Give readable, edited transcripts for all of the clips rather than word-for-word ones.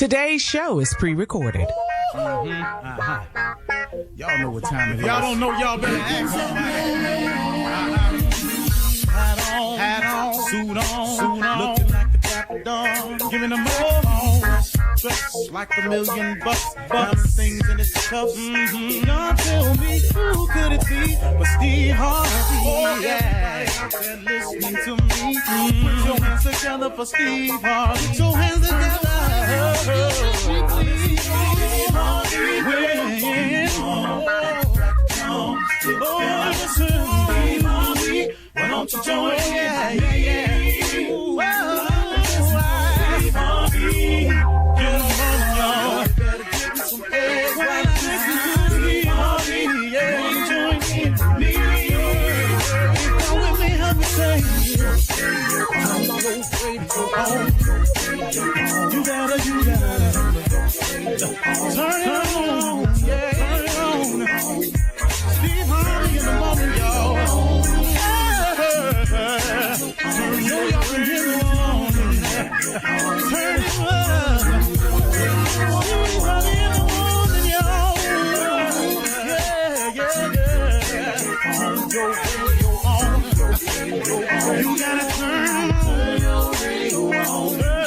Today's show is pre-recorded. Y'all know what time it is. Y'all don't know, y'all better ask somebody. Hat on, suit on, looking like the Dapper Dawn, giving them all dressed like $1,000,000, diamond things in his cuffs. Y'all tell me who could it be but Steve Harvey? Oh, yeah, out there listening to me. Put your hands together for Steve Harvey. Put your hands together. Steve Harvey. Steve Harvey. Why don't you join? Yeah. Steve Harvey. Get on, y'all. Better give me some eggs. Steve Harvey. Yeah. Join me. Come with me, help me say. I'm so afraid to go home. You gotta. Turn it on. Yeah. Turn it on. Steve Harvey in the morning, y'all. Turn it up and get it on. Turn it up. Steve Harvey in the morning, y'all. Yeah. Turn your radio on. You gotta turn your radio on. Turn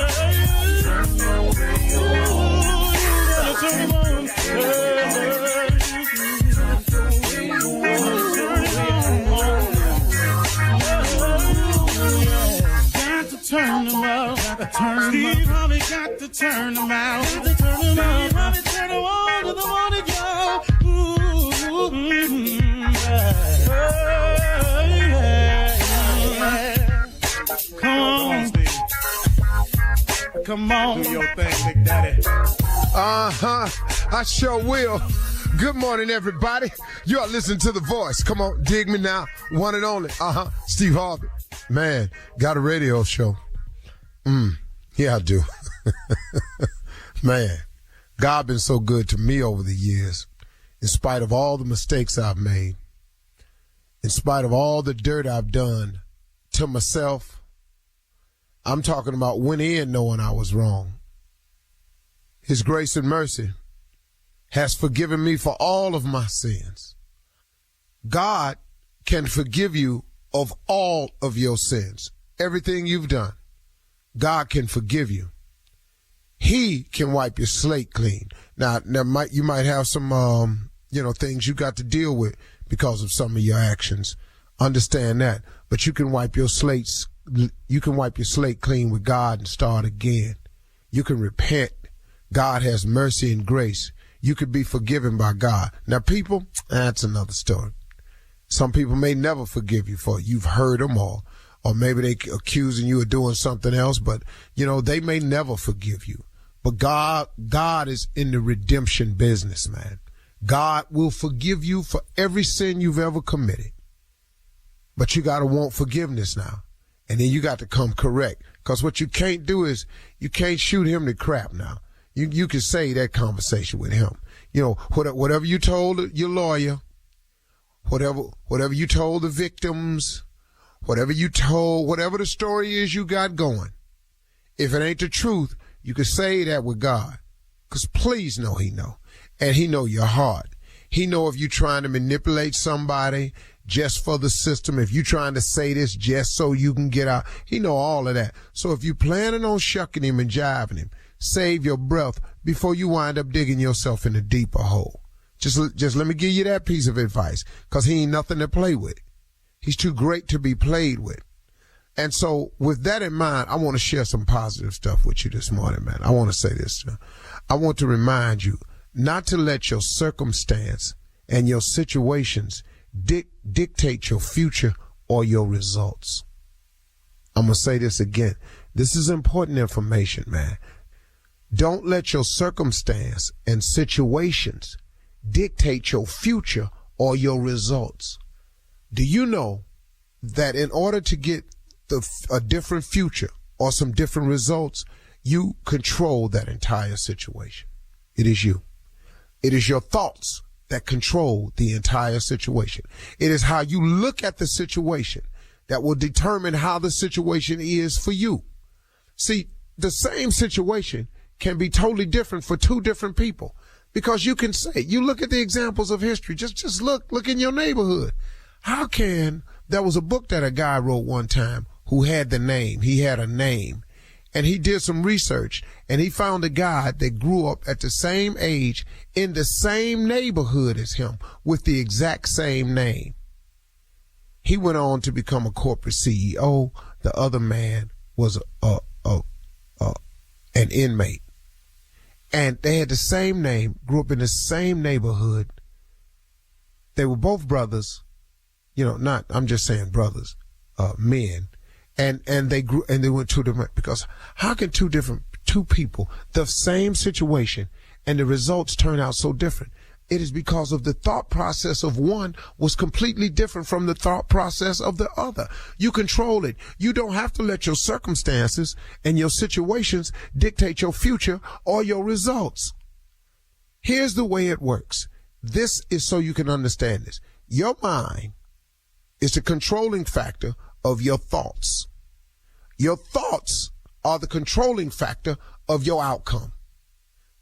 your radio on. You gotta turn it on. Turn them out. Steve Harvey got to turn them out. Steve Harvey turn them on to the morning, y'all. Come on, Steve. Come on. Do your thing, Big Daddy. I sure will. Good morning, everybody. You are listening to The Voice. Come on, dig me now. One and only. Steve Harvey. Man, got a radio show. Yeah, I do. Man, God been so good to me over the years. In spite of all the mistakes I've made, in spite of all the dirt I've done to myself, I'm talking about went in knowing I was wrong. His grace and mercy has forgiven me for all of my sins. God can forgive you of all of your sins. Everything you've done, God can forgive you. He can wipe your slate clean. Now you might have some, things you got to deal with because of some of your actions. Understand that. But you can wipe your slate clean with God and start again. You can repent. God has mercy and grace. You could be forgiven by God. Now, people, that's another story. Some people may never forgive you for it. You've heard them or maybe they accusing you of doing something else, but, they may never forgive you. But God is in the redemption business, man. God will forgive you for every sin you've ever committed. But you got to want forgiveness now. And then you got to come correct. Because what you can't do is you can't shoot him to crap now. You can say that conversation with him. Whatever you told your lawyer, whatever you told the victims, whatever the story is you got going, if it ain't the truth, you can say that with God. Because please know he know. And he know your heart. He know if you trying to manipulate somebody just for the system, if you trying to say this just so you can get out, he know all of that. So if you planning on shucking him and jiving him, save your breath before you wind up digging yourself in a deeper hole. Just let me give you that piece of advice, because he ain't nothing to play with. He's too great to be played with. And so with that in mind, I want to share some positive stuff with you this morning, man. I want to say this. I want to remind you not to let your circumstance and your situations dictate your future or your results. I'm going to say this again. This is important information, man. Don't let your circumstance and situations dictate your future or your results. Do you know that in order to get a different future or some different results, you control that entire situation? It is you. It is your thoughts that control the entire situation. It is how you look at the situation that will determine how the situation is for you. See, the same situation can be totally different for two different people. Because you can say, you look at the examples of history, just look in your neighborhood. How can, there was a book that a guy wrote one time who had a name, and he did some research, and he found a guy that grew up at the same age in the same neighborhood as him with the exact same name. He went on to become a corporate CEO. The other man was an inmate. And they had the same name, grew up in the same neighborhood. They were both brothers, I'm just saying brothers, men. And they grew, and they went two different, because how can two people, the same situation, and the results turn out so different? It is because of the thought process of one was completely different from the thought process of the other. You control it. You don't have to let your circumstances and your situations dictate your future or your results. Here's the way it works. This is so you can understand this. Your mind is the controlling factor of your thoughts. Your thoughts are the controlling factor of your outcome.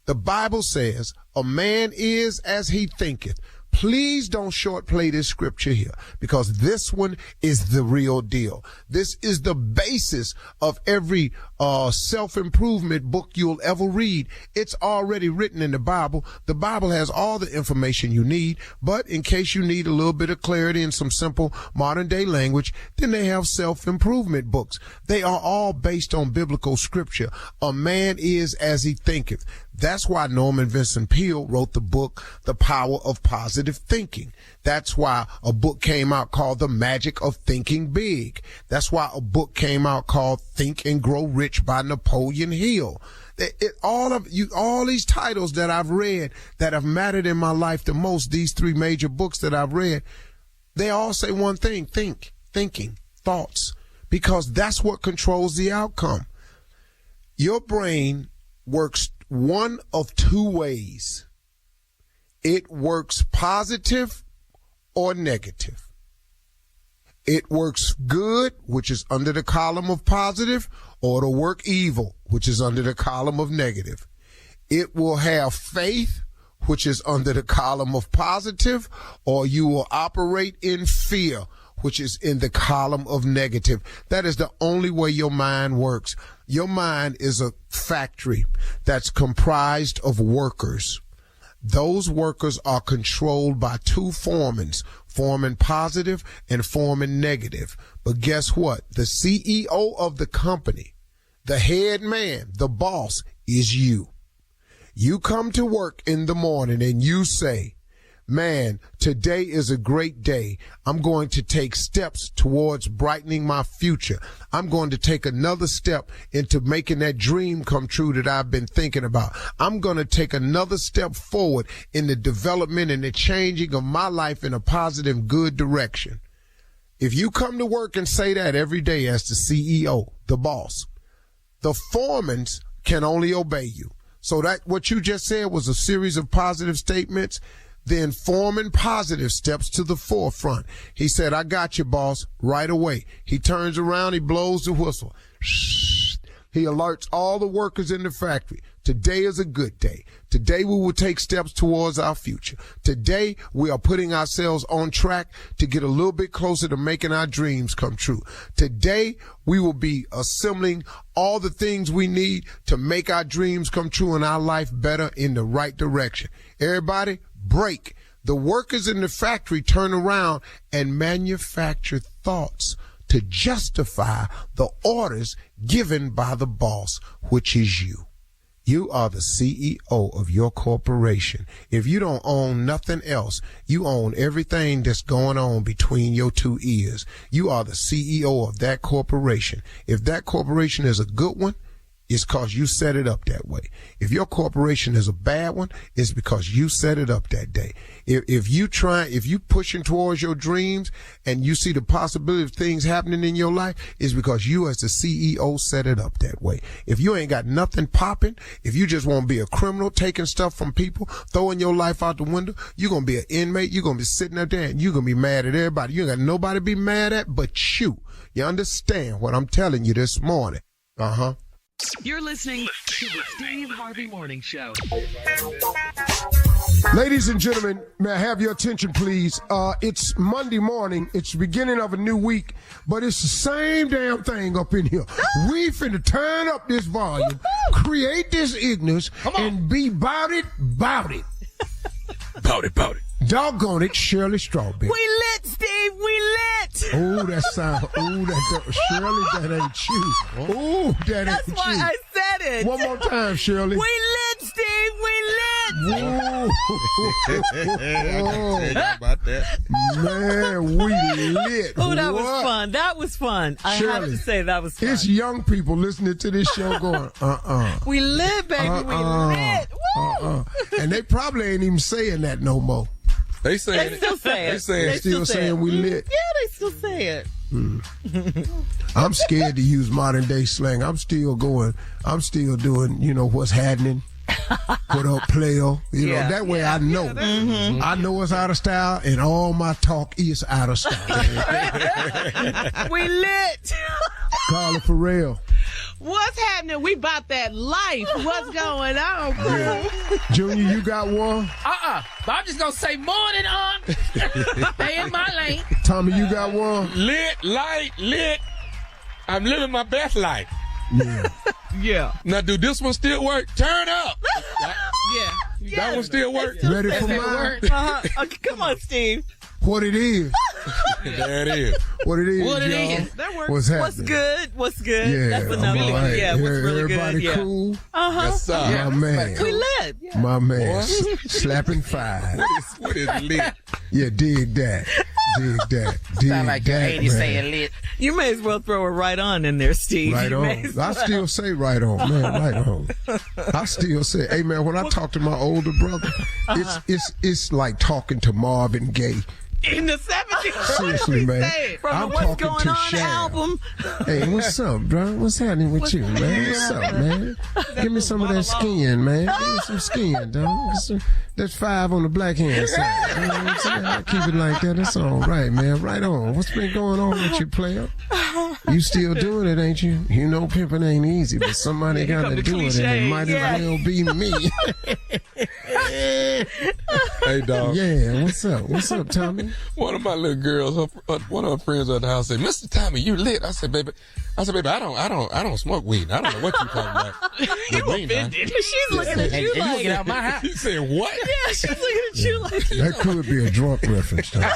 The Bible says, a man is as he thinketh. Please don't short play this scripture here, because this one is the real deal. This is the basis of every self-improvement book you'll ever read. It's already written in the Bible. The Bible has all the information you need, but in case you need a little bit of clarity in some simple modern day language, then they have self-improvement books. They are all based on biblical scripture. A man is as he thinketh. That's why Norman Vincent Peale wrote the book, The Power of Positive Thinking. That's why a book came out called The Magic of Thinking Big. That's why a book came out called Think and Grow Rich by Napoleon Hill. All these titles that I've read that have mattered in my life the most, these three major books that I've read, they all say one thing: thinking, thoughts, because that's what controls the outcome. Your brain works one of two ways. It works positive or negative. It works good, which is under the column of positive, or it'll work evil, which is under the column of negative. It will have faith, which is under the column of positive, or you will operate in fear, which is in the column of negative. That is the only way your mind works. Your mind is a factory that's comprised of workers. Those workers are controlled by two foremans, foreman positive and foreman negative. But guess what? The CEO of the company, the head man, the boss, is you. You come to work in the morning and you say, man, today is a great day. I'm going to take steps towards brightening my future. I'm going to take another step into making that dream come true that I've been thinking about. I'm going to take another step forward in the development and the changing of my life in a positive, good direction. If you come to work and say that every day as the CEO, the boss, the foremen can only obey you. So that what you just said was a series of positive statements. Then foreman positive steps to the forefront. He said, I got you, boss, right away. He turns around, he blows the whistle. Shh. He alerts all the workers in the factory. Today is a good day. Today we will take steps towards our future. Today we are putting ourselves on track to get a little bit closer to making our dreams come true. Today we will be assembling all the things we need to make our dreams come true and our life better in the right direction. Everybody, break. The workers in the factory turn around and manufacture thoughts to justify the orders given by the boss, which is you. You are the CEO of your corporation. If you don't own nothing else, you own everything that's going on between your two ears. You are the CEO of that corporation. If that corporation is a good one, it's because you set it up that way. If your corporation is a bad one, it's because you set it up that day. If you pushing towards your dreams and you see the possibility of things happening in your life, it's because you as the CEO set it up that way. If you ain't got nothing popping, if you just want to be a criminal, taking stuff from people, throwing your life out the window, you're going to be an inmate. You're going to be sitting up there and you're going to be mad at everybody. You ain't got nobody to be mad at but you. You understand what I'm telling you this morning? Uh-huh. You're listening to the Steve Harvey Morning Show. Ladies and gentlemen, may I have your attention, please? It's Monday morning. It's the beginning of a new week, but it's the same damn thing up in here. We finna turn up this volume, create this ignorance, and be bout it. Bout it. Doggone it, Shirley Strawberry. We lit, Steve. We lit. Oh, that sound. Oh, Shirley, that ain't you. Oh, that That's ain't why you. I said it. One more time, Shirley. We lit, Steve. We lit. Whoa. How about that? Man, we lit. Oh, that was What? fun. That was fun. I have Shirley, to say that was fun. It's young people listening to this show going, We lit, baby. We lit. Woo. And they probably ain't even saying that no more. They saying They still say it. They saying They Still say saying it. we lit. Yeah, they still say it. I'm scared to use modern day slang. I'm still doing, what's happening. What up, player? Yeah. That way I know. I know it's out of style, and all my talk is out of style. We lit. Carla Farrell. What's happening? We about that life. What's going on, bro? Junior, you got one? But I'm just gonna say morning on. Stay in my lane. Tommy, you got one? lit, light, lit. I'm living my best life. Yeah. Yeah. Now, do this one still work? Turn up. Yeah. That one still work? Ready for mine? Okay, come on, Steve. What it is. There it is. What it is, What it y'all. is. That works. What's happening? What's good? What's good? Yeah, That's the number all one. right. Yeah, what's really Everybody good? Yeah. cool? Yes, sir. My man. We lit. My man. Boy. Slapping five. What is lit? Yeah, dig that. Dig that. Dig Sound like your that, 80s man. saying lit. You may as well throw it right on in there, Steve. Right You may on. as I well. still say right on, man. Right on. I still say, hey man, when I talk to my older brother, it's like talking to Marvin Gaye. In the 70s. Seriously, man. From I'm the What's talking Going to On Shaq. album. Hey, what's up, bro? What's happening with you, man? What's up, man? Give me some of that skin, man. Give me some skin, dog. That's 5 on the black hand side. You know what I'm saying? I keep it like that. That's all right, man. Right on. What's been going on with you, player? You still doing it, ain't you? You know pimping ain't easy, but somebody got to do it, and it might as well be me. Hey, dog. Yeah, what's up? What's up, Tommy? One of my little girls, one of her friends at the house said, "Mr. Tommy, you lit." I said, baby, I don't smoke weed. I don't know what you talking about. You offended. She's looking at And you you like. get out my house. He said, what? Yeah, she's looking at you like. That could be a drunk reference, Tommy.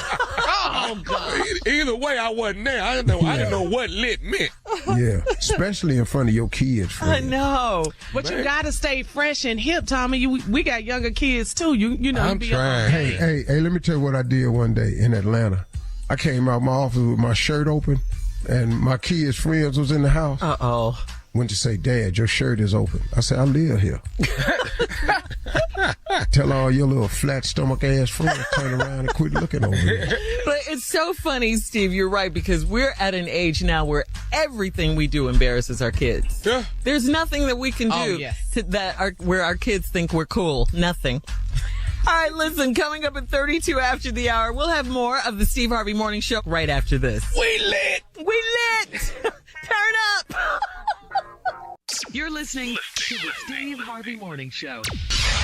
Oh, God. Either way, I wasn't there. I didn't know what lit meant. Yeah, especially in front of your kids, I friend. know. But you got to stay fresh and hip, Tommy. We got younger kids, too. You know, I'm be trying. Hey, let me tell you what I did one day in Atlanta. I came out my office with my shirt open, and my kids' friends was in the house. Uh-oh. Went to say, Dad, your shirt is open. I said, I live here. Tell all your little flat stomach ass friends turn around and quit looking over here. But it's so funny, Steve. You're right, because we're at an age now where everything we do embarrasses our kids. Yeah. There's nothing that we can do Oh, yes. where our kids think we're cool. Nothing. All right, listen, coming up at 32 after the hour, we'll have more of the Steve Harvey Morning Show right after this. We lit. We lit! Turn up! You're listening to the Steve Harvey Morning Show.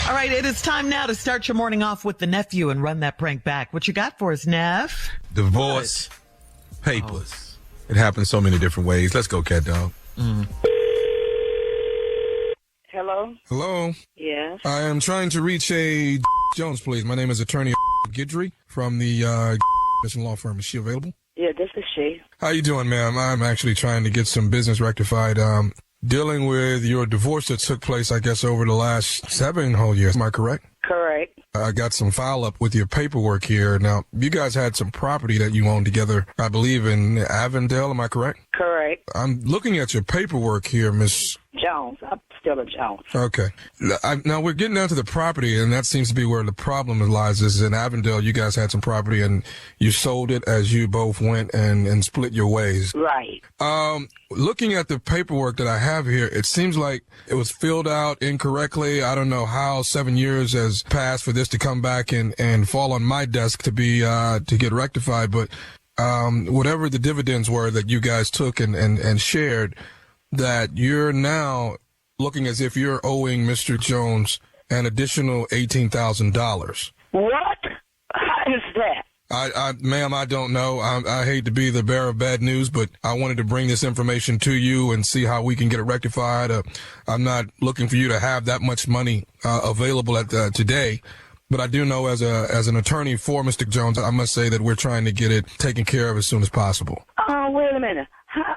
All right, it is time now to start your morning off with the nephew and run that prank back. What you got for us, Nev? Divorce papers. It happens so many different ways. Let's go, cat dog. Hello? Hello. Yes. I am trying to reach a Jones, please. My name is attorney Guidry from the law firm. Is she available? Yeah, this is she. How you doing, ma'am? I'm actually trying to get some business rectified. Dealing with your divorce that took place, I guess, over the last 7 whole years. Am I correct? Correct. I got some file up with your paperwork here. Now, you guys had some property that you owned together, I believe, in Avondale. Am I correct? Correct. I'm looking at your paperwork here, Miss. Jones. I'm still a Jones. Okay. Now, we're getting down to the property, and that seems to be where the problem lies. Is in Avondale, you guys had some property, and you sold it as you both went and split your ways. Right. Looking at the paperwork that I have here, it seems like it was filled out incorrectly. I don't know how 7 years has passed for this to come back and fall on my desk to be to get rectified. But whatever the dividends were that you guys took and shared, that you're now looking as if you're owing Mr. Jones an additional $18,000. What? How is that? Ma'am, I don't know. I hate to be the bearer of bad news, but I wanted to bring this information to you and see how we can get it rectified. I'm not looking for you to have that much money available at today, but I do know as an attorney for Mr. Jones, I must say that we're trying to get it taken care of as soon as possible. Oh, wait a minute.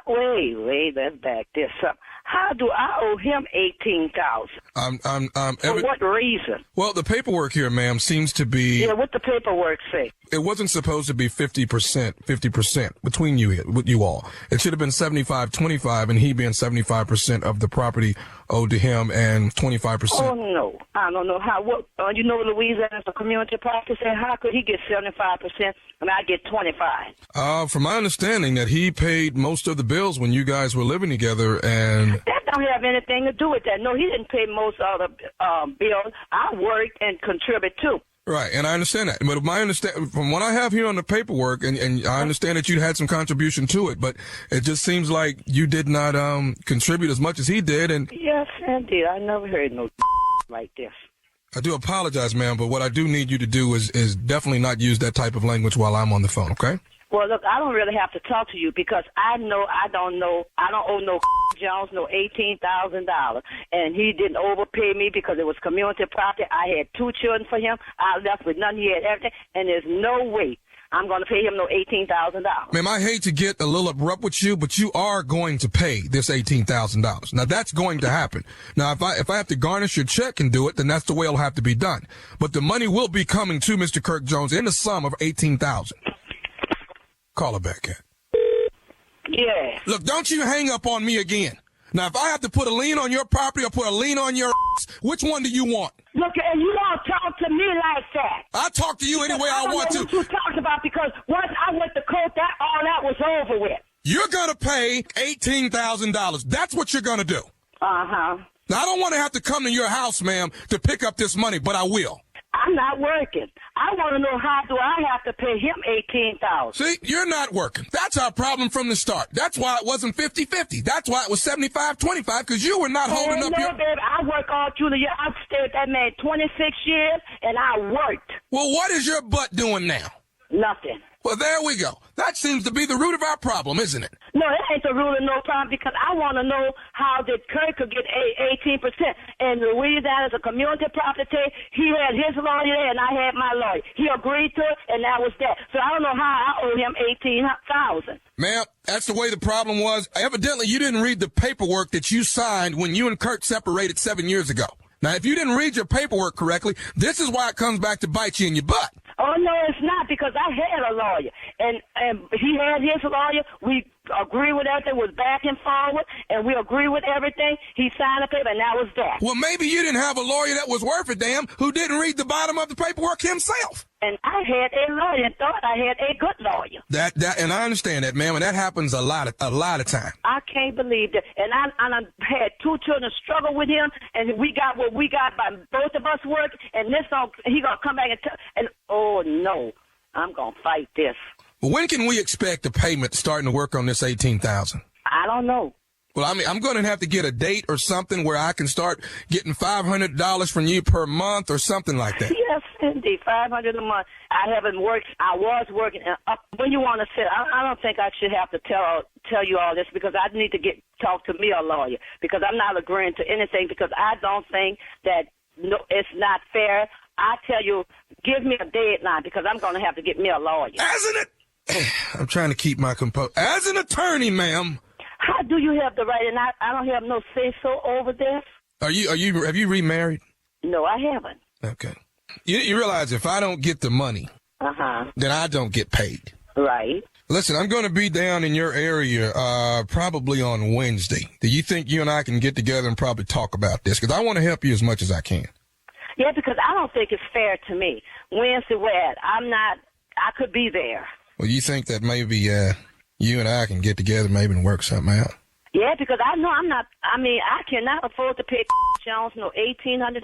Wait, let's back this up. How do I owe him $18,000? For what reason? Well, the paperwork here, ma'am, seems to be. Yeah, what the paperwork say? It wasn't supposed to be 50% between you all. It should have been 75-25, and he being 75% of the property owed to him and 25%. Oh no, I don't know how. What? You know, Louisiana's a community practice, and how could he get 75% and I get 25? From my understanding, that he paid most of the bills when you guys were living together, and that don't have anything to do with that. No, he didn't pay most of the bills. I worked and contributed too. Right, and I understand that. But from what I have here on the paperwork, and I understand that you had some contribution to it, but it just seems like you did not contribute as much as he did. And yes, indeed, I never heard no like this. I do apologize, ma'am, but what I do need you to do is definitely not use that type of language while I'm on the phone, okay? Well, look, I don't really have to talk to you because I don't owe no Jones no $18,000, and he didn't overpay me because it was community property. I had 2 children for him. I left with nothing. He had everything, and there's no way I'm going to pay him no $18,000. Ma'am, I hate to get a little abrupt with you, but you are going to pay this $18,000. Now, that's going to happen. Now, if I have to garnish your check and do it, then that's the way it'll have to be done. But the money will be coming to Mr. Kirk Jones in the sum of $18,000. Call her back, Kat. Yeah. Look, don't you hang up on me again. Now, if I have to put a lien on your property or put a lien on your ass, which one do you want? Look, and you don't talk to me like that. I talk to you any way I want to. I don't know what you talked about because once I went to court, all that was over with. You're going to pay $18,000. That's what you're going to do. Uh-huh. Now, I don't want to have to come to your house, ma'am, to pick up this money, but I will. I'm not working. I want to know how do I have to pay him $18,000. See, you're not working. That's our problem from the start. That's why it wasn't 50-50. That's why it was 75-25, because you were not holding up your... No, baby, I work all through the year. I've stayed with that man 26 years, and I worked. Well, what is your butt doing now? Nothing. Well, there we go. That seems to be the root of our problem, isn't it? No, it ain't the root of no problem because I want to know how did Kirk could get 18%. And Louisiana is a community property. He had his lawyer there and I had my lawyer. He agreed to it and that was that. So I don't know how I owe him $18,000. Ma'am, that's the way the problem was. Evidently, you didn't read the paperwork that you signed when you and Kirk separated 7 years ago. Now, if you didn't read your paperwork correctly, this is why it comes back to bite you in your butt. Oh, no, it's not because I had a lawyer. And he had his lawyer. We agree with everything, was back and forward, and we agree with everything. He signed a paper, and that was that. Well, maybe you didn't have a lawyer that was worth a damn who didn't read the bottom of the paperwork himself. And I had a lawyer and thought I had a good lawyer. And I understand that, ma'am, and that happens a lot of time. I can't believe that. And I had 2 children struggle with him, and we got what we got by both of us work, and he gonna come back and oh no, I'm gonna fight this. Well, when can we expect a payment starting to work on this $18,000? I don't know. Well, I mean, I'm going to have to get a date or something where I can start getting $500 from you per month or something like that. Yes, indeed, $500 a month. I haven't worked. I was working. When you want to sit, I don't think I should have to tell you all this because I need to talk to me a lawyer because I'm not agreeing to anything because I don't think that it's not fair. I tell you, give me a deadline because I'm going to have to get me a lawyer. I'm trying to keep my composure. As an attorney, ma'am. How do you have the right? And I don't have no say-so over this. Have you remarried? No, I haven't. Okay. You realize if I don't get the money, then I don't get paid. Right. Listen, I'm going to be down in your area probably on Wednesday. Do you think you and I can get together and probably talk about this? Because I want to help you as much as I can. Yeah, because I don't think it's fair to me. Wednesday, where I could be there. Well, you think that maybe you and I can get together maybe and work something out? Yeah, because I know I cannot afford to pay Jones no $1,800.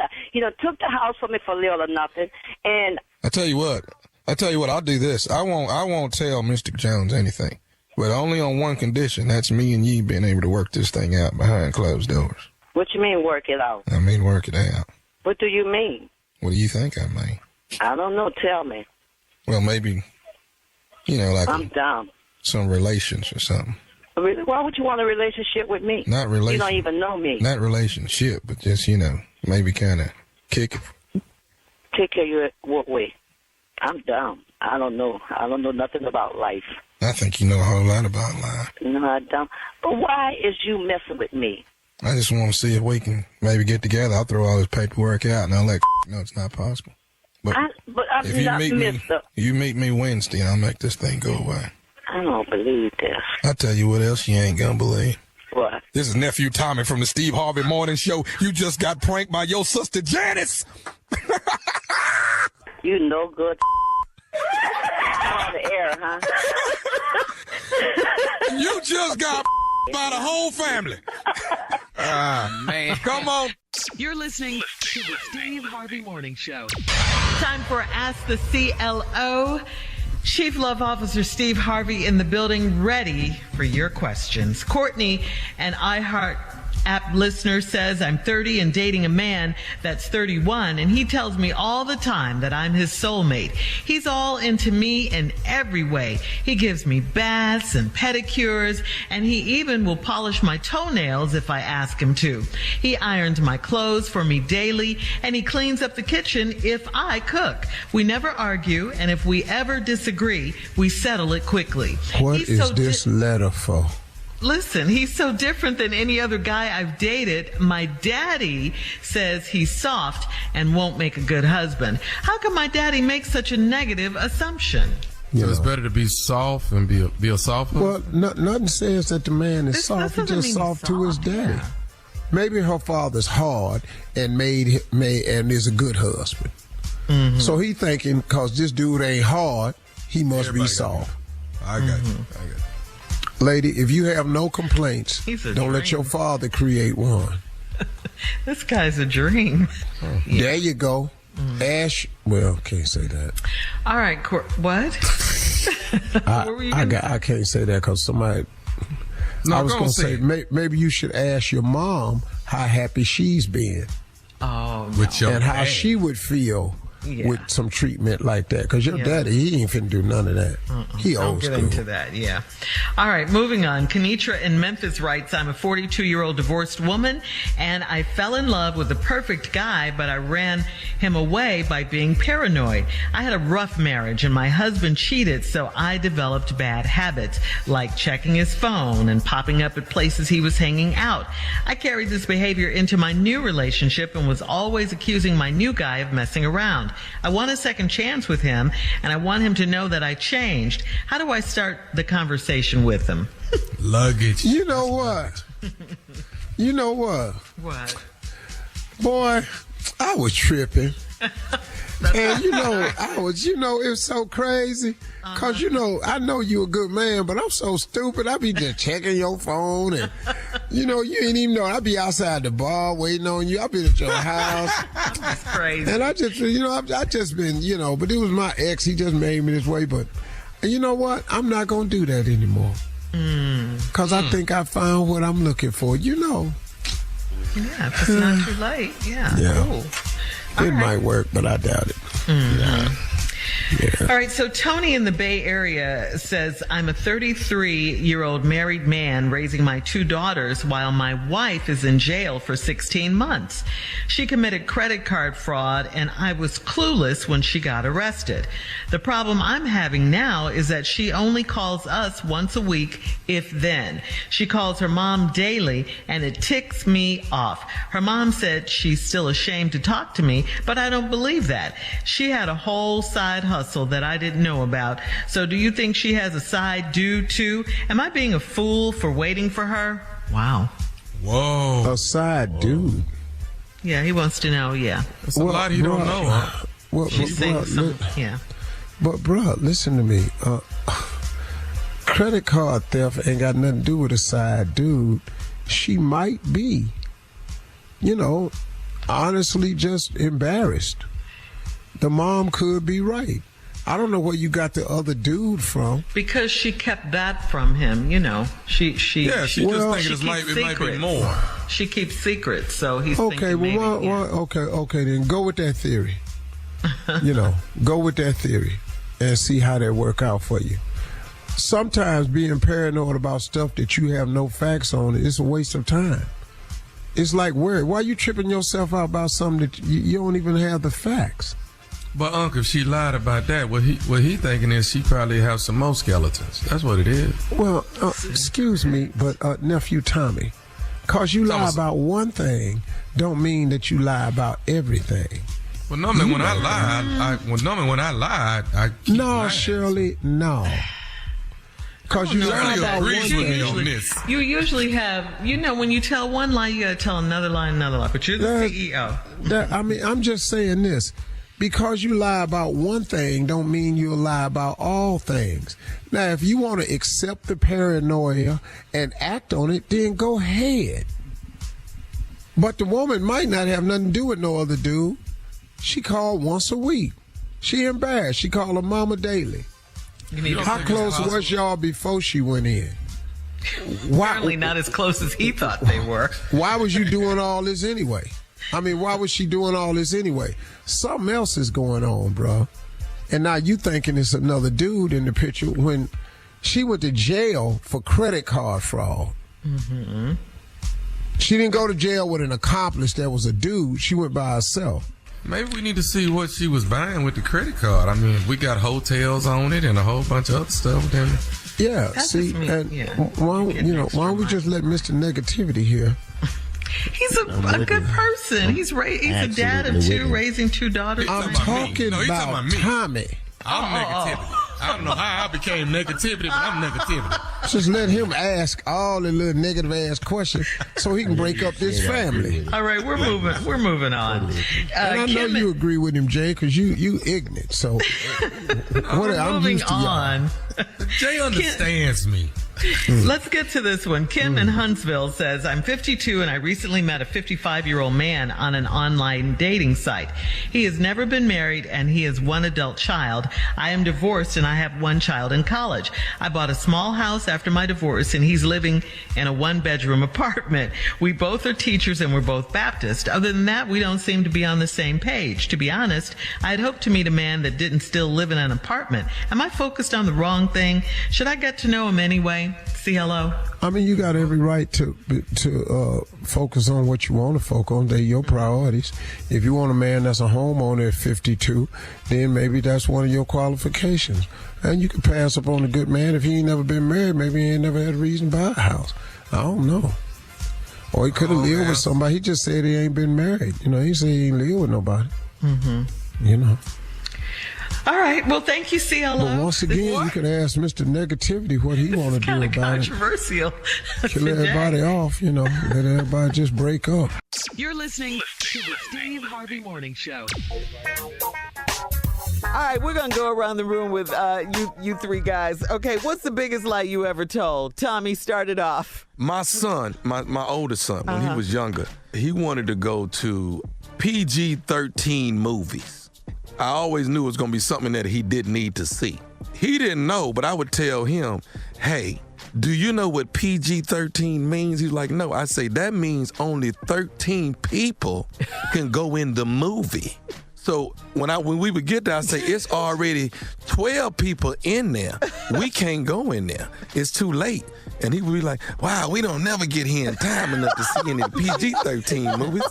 Took the house from me for little or nothing. And I tell you what, I'll do this. I won't tell Mr. Jones anything. But only on one condition. That's me and you being able to work this thing out behind closed doors. What you mean work it out? I mean work it out. What do you mean? What do you think I mean? I don't know. Tell me. Well, maybe, like I'm down. some relations or something. Why would you want a relationship with me? Not relation. You don't even know me. Not relationship, but just, maybe kind of kick it. Take care of you what way? I'm down. I don't know. I don't know nothing about life. I think you know a whole lot about life. No, I don't. But why is you messing with me? I just want to see if we can maybe get together. I'll throw all this paperwork out and I'll let know it's not possible. But I'm if you not you meet me Wednesday and I'll make this thing go away. I don't believe this. I'll tell you what else you ain't gonna believe. What? This is Nephew Tommy from the Steve Harvey Morning Show. You just got pranked by your sister Janice. You no good. On the air, huh? You just got by the whole family. Man. Come on. You're listening to the Steve Harvey Morning Show. Time for Ask the CLO. Chief Love Officer Steve Harvey in the building, ready for your questions. Courtney, an iHeart app listener, says, I'm 30 and dating a man that's 31, and he tells me all the time that I'm his soulmate. He's all into me in every way. He gives me baths and pedicures, and he even will polish my toenails if I ask him to. He irons my clothes for me daily, and he cleans up the kitchen if I cook. We never argue, and if we ever disagree, we settle it quickly. What is this letter for? Listen, he's so different than any other guy I've dated. My daddy says he's soft and won't make a good husband. How can my daddy make such a negative assumption? So it's better to be soft and be a soft husband? Well, nothing says that the man is soft. He's just soft to his daddy. Yeah. Maybe her father's hard and made and is a good husband. Mm-hmm. So he thinking because this dude ain't hard, he must be soft. I got you. Lady, if you have no complaints, don't let your father create one. This guy's a dream. Yeah. There you go. Ash, well, can't say that. All right, what? I can't say that because somebody. No, I was going to say maybe you should ask your mom how happy she's been. Oh, no. And how she would feel with some treatment like that. Because your daddy, he ain't finna do none of that. He old school. Don't get into that, yeah. All right, moving on. Kenitra in Memphis writes, I'm a 42-year-old divorced woman, and I fell in love with the perfect guy, but I ran him away by being paranoid. I had a rough marriage, and my husband cheated, so I developed bad habits, like checking his phone and popping up at places he was hanging out. I carried this behavior into my new relationship and was always accusing my new guy of messing around. I want a second chance with him, and I want him to know that I changed. How do I start the conversation with him? Luggage. You know what? You know what? What? Boy, I was tripping. And it was so crazy. Cause I know you a good man, but I'm so stupid. I be just checking your phone and, you ain't even know. I be outside the bar waiting on you. I be at your house. That's crazy. And I just, I just been, but it was my ex. He just made me this way. But you know what? I'm not going to do that anymore. Cause I think I found what I'm looking for, Yeah, if it's not too late. Yeah. Cool. It might work, but I doubt it. Yeah. All right, so Tony in the Bay Area says, I'm a 33-year-old married man raising my 2 daughters while my wife is in jail for 16 months. She committed credit card fraud, and I was clueless when she got arrested. The problem I'm having now is that she only calls us once a week, if then. She calls her mom daily, and it ticks me off. Her mom said she's still ashamed to talk to me, but I don't believe that. She had a whole side hustle that I didn't know about. So do you think she has a side dude too? Am I being a fool for waiting for her? Wow. Whoa. A side dude. Yeah, he wants to know, It's a lot he don't know, huh? But, bro, listen to me. Credit card theft ain't got nothing to do with a side dude. She might be, honestly just embarrassed. The mom could be right. I don't know where you got the other dude from. Because she kept that from him, you know. She just thinking it might be more. She keeps secrets, so he's okay. Thinking Well, maybe, okay. Then go with that theory. Go with that theory, and see how that work out for you. Sometimes being paranoid about stuff that you have no facts on, it's a waste of time. It's like, why are you tripping yourself out about something that you don't even have the facts? But Uncle, if she lied about that, what he thinking is she probably have some more skeletons. That's what it is. Well, excuse me, but nephew Tommy, cause you lie about one thing, don't mean that you lie about everything. Well, normally when I lied, I keep lying. Shirley, no. Because you lie about one thing. You usually have, when you tell one lie, you got to tell another lie. But you're the CEO. I'm just saying this. Because you lie about one thing don't mean you'll lie about all things. Now, if you want to accept the paranoia and act on it, then go ahead. But the woman might not have nothing to do with no other dude. She called once a week. She embarrassed. She called her mama daily. How close was y'all before she went in? Apparently not as close as he thought they were. Why was you doing all this anyway? Why was she doing all this anyway? Something else is going on, bro. And now you thinking it's another dude in the picture when she went to jail for credit card fraud. Mm-hmm. She didn't go to jail with an accomplice that was a dude. She went by herself. Maybe we need to see what she was buying with the credit card. We got hotels on it and a whole bunch of other stuff. Then why don't we just let Mr. Negativity here? He's a good person. He's a dad of two, raising two daughters. I'm talking about Tommy. I'm negativity. I don't know how I became negativity, but I'm negativity. Just let him ask all the little negative ass questions so he can break up this family. All right, we're moving on. And I know you agree with him, Jay, because you ignorant. So I'm used to y'all. Jay understands me. Let's get to this one. Kim in Huntsville says, I'm 52 and I recently met a 55-year-old man on an online dating site. He has never been married and he has one adult child. I am divorced and I have one child in college. I bought a small house after my divorce and he's living in a one-bedroom apartment. We both are teachers and we're both Baptist. Other than that, we don't seem to be on the same page. To be honest, I had hoped to meet a man that didn't still live in an apartment. Am I focused on the wrong thing? Should I get to know him anyway? CLO. You got every right to focus on what you want to focus on. They're your priorities. If you want a man that's a homeowner at 52, then maybe that's one of your qualifications. And you can pass up on a good man if he ain't never been married. Maybe he ain't never had a reason to buy a house. I don't know. Or he could have lived with somebody. He just said he ain't been married. He said he ain't lived with nobody. Mm-hmm. All right. Well, thank you, CLO. But once again, you can ask Mr. Negativity what he want to do about it. It's kind of controversial. Kill everybody off, let everybody just break up. You're listening to the Steve Harvey Morning Show. All right, we're going to go around the room with you three guys. Okay, what's the biggest lie you ever told? Tommy, started off. My son, my oldest son, when he was younger, he wanted to go to PG-13 movies. I always knew it was going to be something that he didn't need to see. He didn't know, but I would tell him, hey, do you know what PG-13 means? He's like, no. I say, that means only 13 people can go in the movie. So when we would get there, I say, it's already 12 people in there. We can't go in there. It's too late. And he would be like, wow, we don't never get here in time enough to see any PG-13 movies.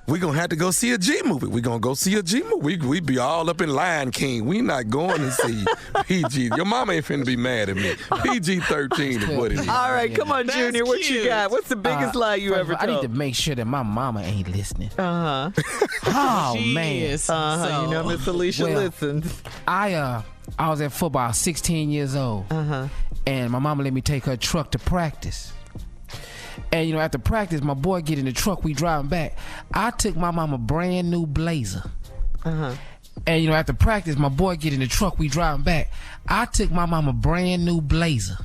We're going to have to go see a G movie. We're going to go see a G movie. We'd be all up in Lion King. We not going to see PG. Your mama ain't finna be mad at me. PG-13 is what it is. All right, come on, Junior. What you got? What's the biggest lie you ever told? I need to make sure that my mama ain't listening. Oh, man. Miss Alicia listens. I was at football, 16 years old. And my mama let me take her truck to practice. And, after practice, my boy get in the truck, we driving back. I took my mama brand new Blazer. And, after practice, my boy get in the truck, we driving back. I took my mama brand new Blazer.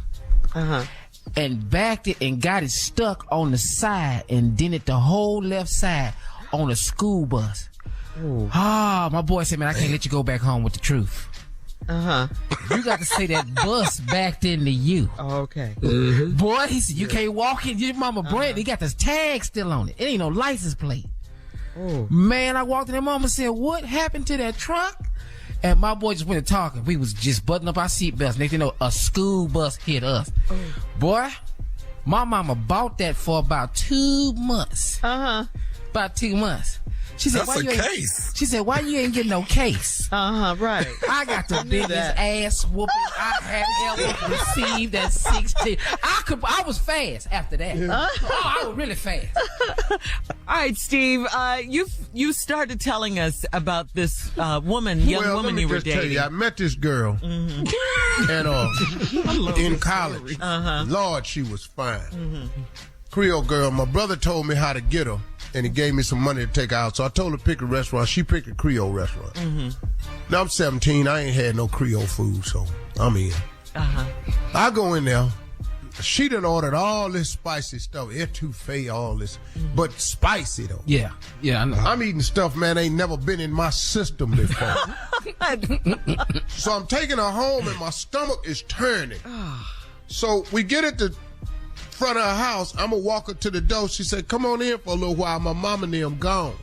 And backed it and got it stuck on the side and dented the whole left side on a school bus. My boy said, man, I can't let you go back home with the truth. You got to say that bus backed into you. Okay. Boy, he said, you can't walk in. Your mama brand, he got this tag still on it. It ain't no license plate. Man, I walked in there, mama said, what happened to that truck? And my boy just went to talking. We was just buttoning up our seatbelts. Next thing you know, a school bus hit us. Boy, my mama bought that for about 2 months. About 2 months. She said, That's a case. She said, why you ain't getting no case? Right. I got the biggest ass whooping I had ever received at 16. I was fast after that. I was really fast. All right, Steve, you started telling us about this young woman you were dating. Tell you, I met this girl and in college. Lord, she was fine. Creole girl. My brother told me how to get her, and he gave me some money to take her out. So I told her to pick a restaurant. She picked a Creole restaurant. Now I'm 17. I ain't had no Creole food, so I'm in. I go in there. She done ordered all this spicy stuff, etouffee, all this, but spicy though. Yeah, I know. I'm eating stuff, man, ain't never been in my system before. So I'm taking her home, and my stomach is turning. So we get at the front of her house. I'm gonna walk her to the door. She said, "Come on in for a little while. My mama and them gone."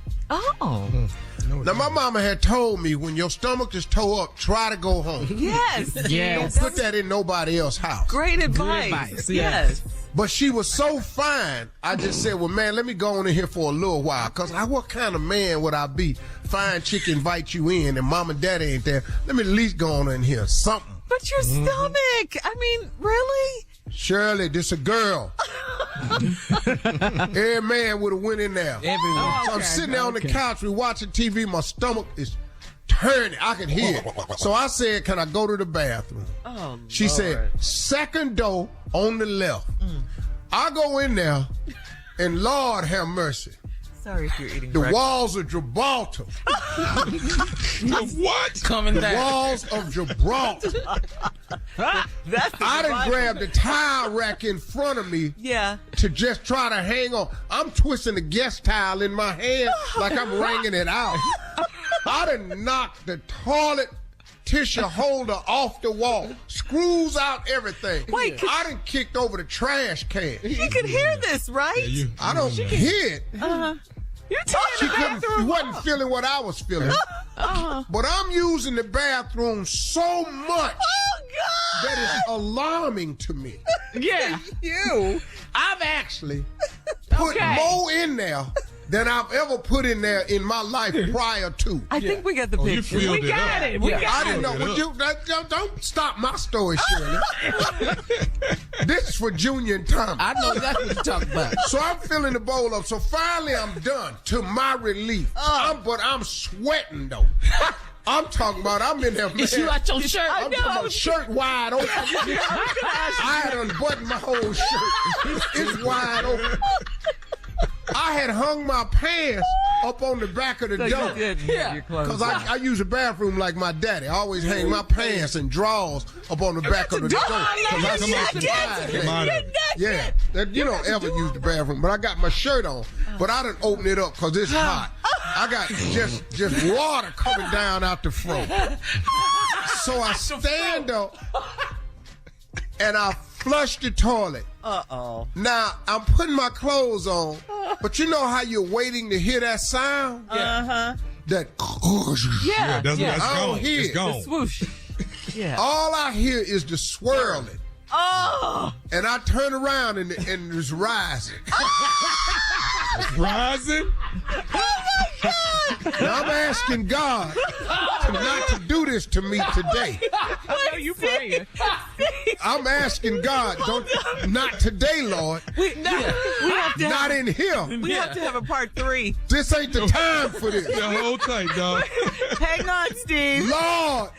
Now my mama had told me, when your stomach is tore up, try to go home. Yes. Don't put that in nobody else's house. Great advice. Yes. But she was so fine, I just said, well, man, let me go on in here for a little while. Because what kind of man would I be? Fine chick invite you in and mom and daddy ain't there. Let me at least go on in here. Something. But your stomach, I mean, really? Shirley, this a girl. Every man would have went in there. Everyone. So I'm sitting there on the couch, we watching TV, my stomach is turning. I can hear it. So I said, can I go to the bathroom? She said, second door on the left. I go in there, and Lord have mercy. Sorry if you're eating the breakfast. walls of Gibraltar. What? Coming The down. walls of Gibraltar. I done grabbed the towel rack in front of me to just try to hang on. I'm twisting the guest towel in my hand like I'm wringing it out. I done knocked the toilet tissue holder off the wall. Screws out everything. Wait, I done kicked over the trash can. You could hear this, right? I don't hear it. You're telling the bathroom. She wasn't feeling what I was feeling. But I'm using the bathroom so much that it's alarming to me. Yeah. I've actually put more in there than I've ever put in there in my life prior to. I think we got the picture. We got it. I didn't know. Don't stop my story, Shirley. This is for Junior and Tommy. I know exactly what you're talking about. So I'm filling the bowl up. So finally I'm done, to my relief. But I'm sweating, though. I'm talking about, I'm in there, man. Is you out your shirt? I'm talking about shirt wide open. I had unbuttoned my whole shirt. It's wide open. I had hung my pants up on the back of the door. Because I use the bathroom like my daddy. I always hang my pants and drawers up on the back of the door. You don't ever use the bathroom. But I got my shirt on. But I didn't open it up because it's hot. I got just water coming down out the front. So I stand up and I flush the toilet. Now, I'm putting my clothes on, but you know how you're waiting to hear that sound? That Yeah. I don't hear it. The swoosh. All I hear is the swirling. And I turn around and it's rising. Rising? Oh my God! Now I'm asking God not to do this to me today. I know you praying. I'm asking God, not today, Lord. We have to not in here. We have to have a part 3. This ain't the time for this. Hold tight, dog. Hang on, Steve. Lord,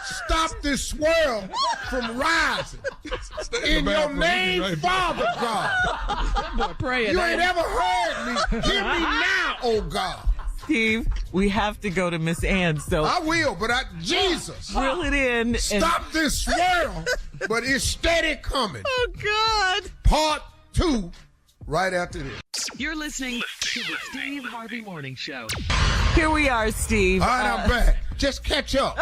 stop this swirl from rising. In your name, Father God. Praying. You ain't ever heard me. Hear me now, oh God. Steve, we have to go to Miss Ann, so I will, but Jesus. reel it in. Stop this swirl, but it's steady coming. Oh, God. Part 2, right after this. You're listening to the Steve Harvey Morning Show. Here we are, Steve. All right, I'm back. Just catch up.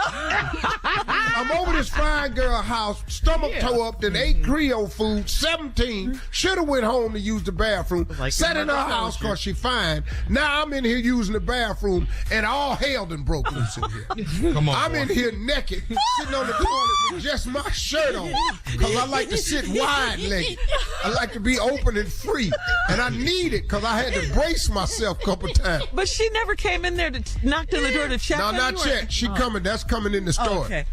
I'm over this fine girl house, stomach toe up, then ate Creole food, 17. Should have went home to use the bathroom. Sat in her house because she fine. Now I'm in here using the bathroom, and all hell done broke loose in here. Come on, I'm in here naked, sitting on the toilet with just my shirt on, because I like to sit wide-legged. I like to be open and free, and I need it because I had to brace myself a couple times. But she never came in there to knock on the door to check. No, not yet. She coming. That's coming in the store. Okay.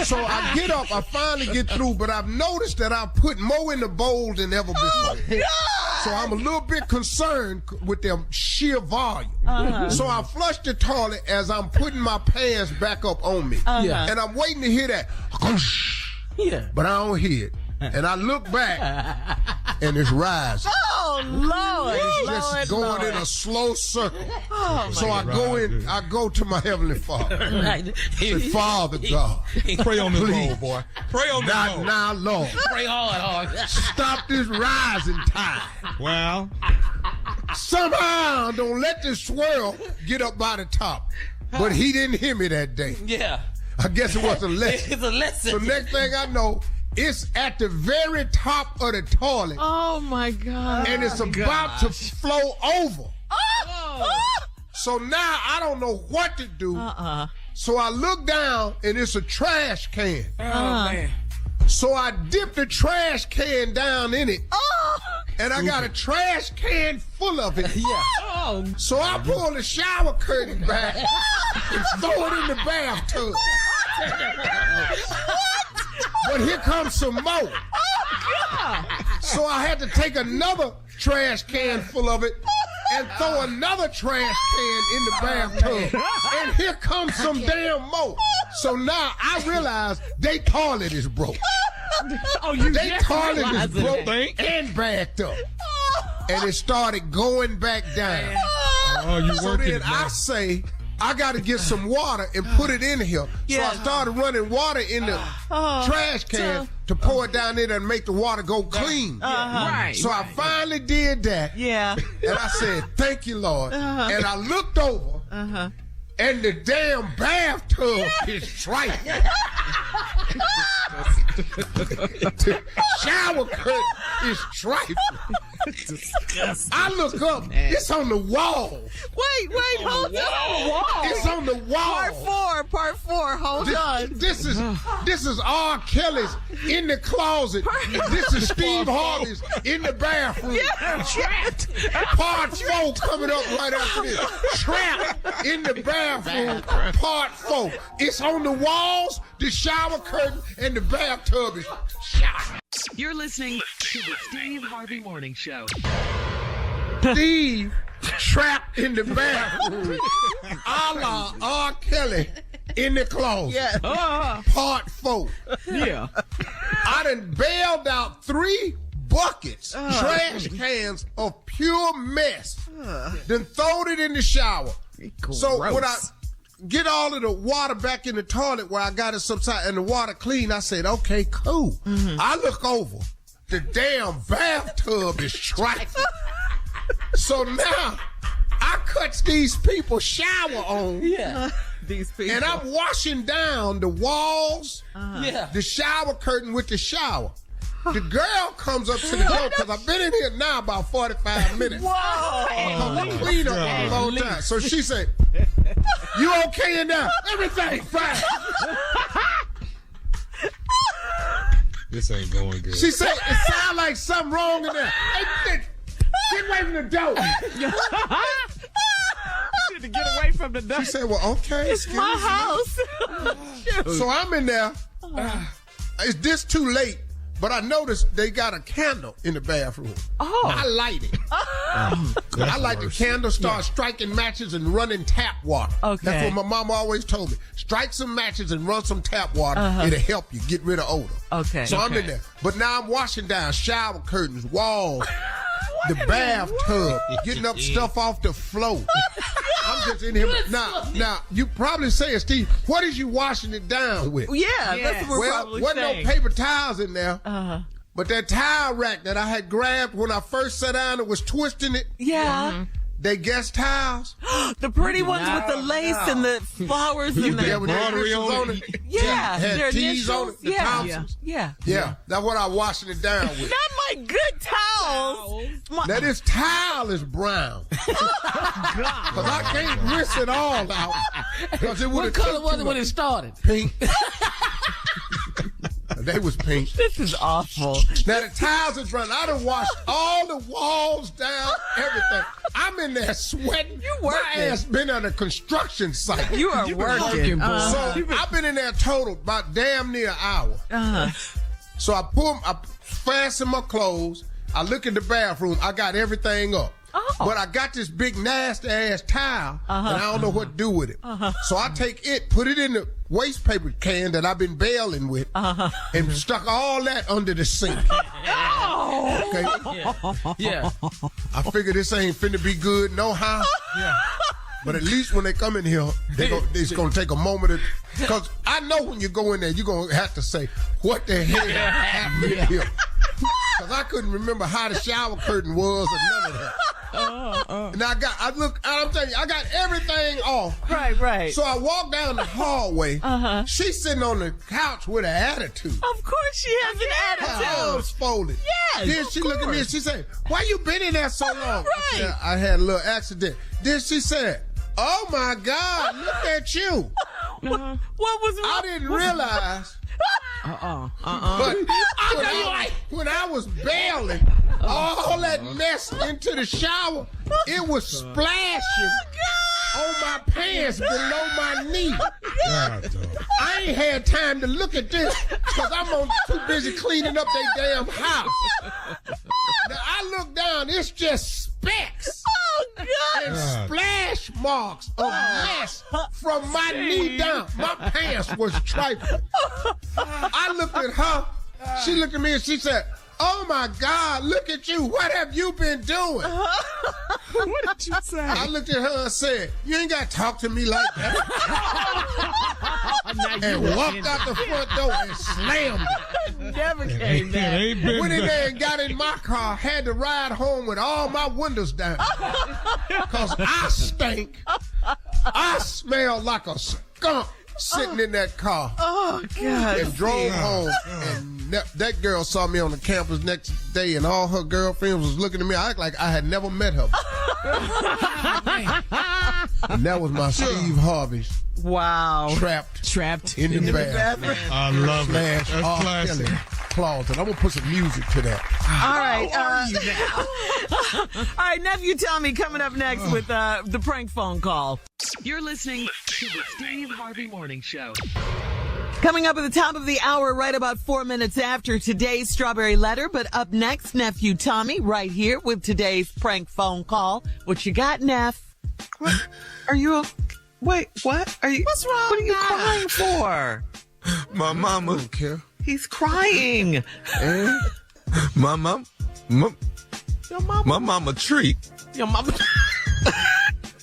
So I get up. I finally get through, but I've noticed that I put more in the bowl than ever before. So I'm a little bit concerned with their sheer volume. So I flush the toilet as I'm putting my pants back up on me. And I'm waiting to hear that. But I don't hear it. And I look back, and it's rising. Oh, Lord. It's just going in a slow circle. So I go to my Heavenly Father. Say, Father God. Pray on this bowl, boy. Pray on this bowl. Now, Lord. Pray hard. Stop this rising tide. Well, Somehow, don't let this swirl get up by the top. But he didn't hear me that day. Yeah. I guess it was a lesson. It's a lesson. So next thing I know, it's at the very top of the toilet. Oh, my God. And it's about to flow over. So now I don't know what to do. So I look down, and it's a trash can. Oh, man. So I dip the trash can down in it. And I got a trash can full of it. So I pull the shower curtain back and throw it in the bathtub. But here comes some more. So I had to take another trash can full of it and throw another trash can in the bathtub. And here comes some damn more. So now I realize they toilet is broke. They toilet is broke and backed up. And it started going back down. So then I say, I got to get some water and put it in here. So I started running water in the trash can to pour it down there and make the water go clean. So I finally did that. And I said, thank you, Lord. And I looked over, and the damn bathtub is trifling. The shower curtain is trifling. I look up, it's on the wall. Wait, hold on. It's on the wall. Part four, hold on. This is R. Kelly's in the closet. This is Steve Harvey's in the bathroom. Part 4 coming up right after this. Trapped in the bathroom, part 4. It's on the walls, the shower curtain, and the bathtub is shot. You're listening to the Steve Harvey Morning Show. Steve trapped in the bathroom, a la R. Kelly in the closet. Part 4. I done bailed out 3 buckets, trash cans of pure mess. Then throwed it in the shower. So when I get all of the water back in the toilet where I got it subside and the water clean, I said, okay, cool. I look over. The damn bathtub is trifling. So now I cut these people's shower on. These people. And I'm washing down the walls, the shower curtain with the shower. The girl comes up to the door because I've been in here now about 45 minutes. Whoa! Clean up a long time. So she said, "You okay in there? Everything fine." this ain't going good. She said, "It sounds like something wrong in there." Hey, get away from the door. To get away from the door. She said, "Well, okay, It's my house." So I'm in there. Is this too late? But I noticed they got a candle in the bathroom. I light it. I light the candle, start striking matches and running tap water. That's what my mama always told me. Strike some matches and run some tap water. It'll help you get rid of odor. So I'm in there. But now I'm washing down shower curtains, walls, the bathtub, getting up stuff off the floor. I'm just in here. Now, you probably saying, Steve, what is you washing it down with? That's what we're probably wasn't saying. no paper towels in there. But that towel rack that I had grabbed when I first sat down, it was twisting it. Yeah. They guest towels. The pretty ones with the lace and the flowers and the embroidery on it. Yeah. Had T's on it. The Yeah. Thompsons. Yeah. That's what I washing it down with. Not my good towels. Now this towel is brown. Because I can't rinse it all out. It What color was it when it started? Pink. They was pink. This is awful. Now the tiles is running. I done washed all the walls down, everything. I'm in there sweating. You working. My ass been on a construction site. You are working. So I've been in there total about damn near an hour. So I fasten my clothes. I look in the bathroom. I got everything up. But I got this big nasty ass towel and I don't know what to do with it. So I take it, put it in the waste paper can that I've been bailing with and stuck all that under the sink. Okay. Yeah. I figure this ain't finna be good no how. Yeah. But at least when they come in here, it's gonna take a moment because I know when you go in there, you're gonna have to say, what the hell happened here? Because I couldn't remember how the shower curtain was or none of that. And I'm telling you, I got everything off. Right. So I walk down the hallway. She's sitting on the couch with an attitude. Of course she has an Her attitude. arms folded. Yes, Then she looked at me and she said, why you been in there so long? Right. I said, I had a little accident. Then she said, oh my God, look at you. What was wrong? I didn't realize. But when I was bailing all that mess into the shower, it was splashing on my pants below my knee. I ain't had time to look at this because I'm too busy cleaning up their damn house. Now I look down, it's just specks and splash marks of mess from my knee down. My pants was trifling. I looked at her. She looked at me and she said, oh my God, look at you. What have you been doing? What did you say? I looked at her and said, you ain't got to talk to me like that. And walked out the front door and slammed it. Never came back. Went in there and got in my car, had to ride home with all my windows down. Because I stink. I smell like a skunk sitting in that car. Oh, God. And drove home. And that girl saw me on the campus next day, and all her girlfriends was looking at me. I act like I had never met her. And that was my Steve Harvey. Wow. Trapped in the bathroom. I love it. That's classic. Closet. I'm going to put some music to that. All right. All right, Nephew Tommy coming up next with the prank phone call. You're listening to the Steve Harvey Morning Show. Coming up at the top of the hour, right about 4 minutes after today's Strawberry Letter. But up next, Nephew Tommy, right here with today's prank phone call. What you got, Neff? What? Are you... Wait, what? Are you... What's wrong What are you now? crying for? My mama. I don't care. He's crying. My mom. Your mama... My mama treat. Your mama...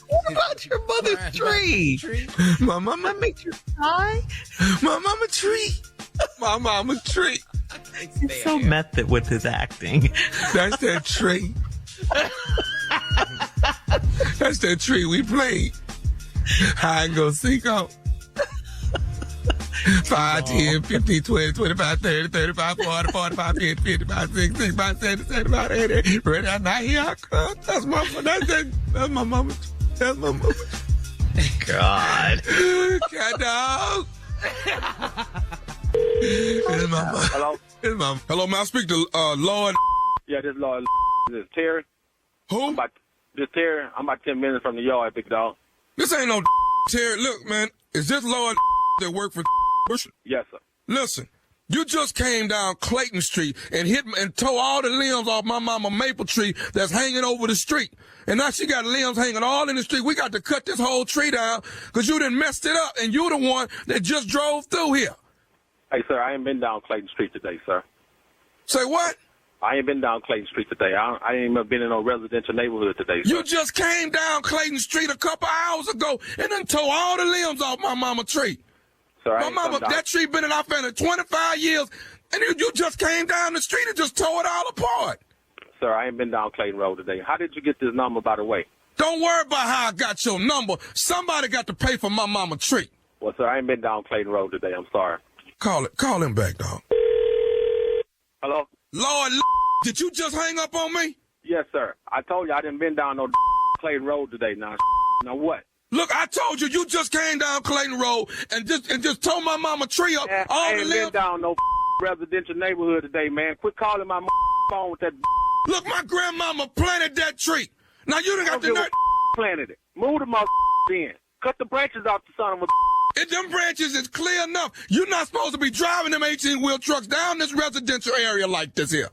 What about your mother's tree? My mama. That makes you cry? My mama treat. My mama treat. He's so method with his acting. That's that tree. That's that tree we played. Hide and go seek out. 5, 10, 15, 20, 25, 30, 35, 40, 45, 50, 55, 60, 65, 70, 75, 80. Ready? Now here I come. That's my mama. That's my mama. God. Cat dog. It's my mama. Hello? It's my mama. Hello, may I speak to Lord? Yeah, this is Lord. This is Terry. Who? This Terry. I'm about 10 minutes from the yard, big dog. This ain't no Terry. Look, man, is this Lord that work for Yes, sir. Listen, you just came down Clayton Street and hit and tore all the limbs off my mama maple tree that's hanging over the street. And now she got limbs hanging all in the street. We got to cut this whole tree down because you done messed it up, and you the one that just drove through here. Hey, sir, I ain't been down Clayton Street today, sir. Say what? I ain't been down Clayton Street today. I ain't even been in no residential neighborhood today, sir. You just came down Clayton Street a couple hours ago and done tore all the limbs off my mama tree. Sir, My mama, that tree been in our family 25 years. And you just came down the street and just tore it all apart. Sir, I ain't been down Clayton Road today. How did you get this number, by the way? Don't worry about how I got your number. Somebody got to pay for my mama tree. Well, sir, I ain't been down Clayton Road today. I'm sorry. Call him back, dog. Hello? Lord, did you just hang up on me? Yes, sir. I told you I didn't been down no Clayton Road today. Now what? Look, I told you just came down Clayton Road and just tore my mama tree up. Man, all I the ain't limbs. been down no residential neighborhood today, man. Quit calling my phone with that. Look, my grandmama planted that tree. Now you done got the nerve. Planted it. Move the in. Cut the branches off the son of a. If them branches is clear enough, you're not supposed to be driving them 18-wheel trucks down this residential area like this here.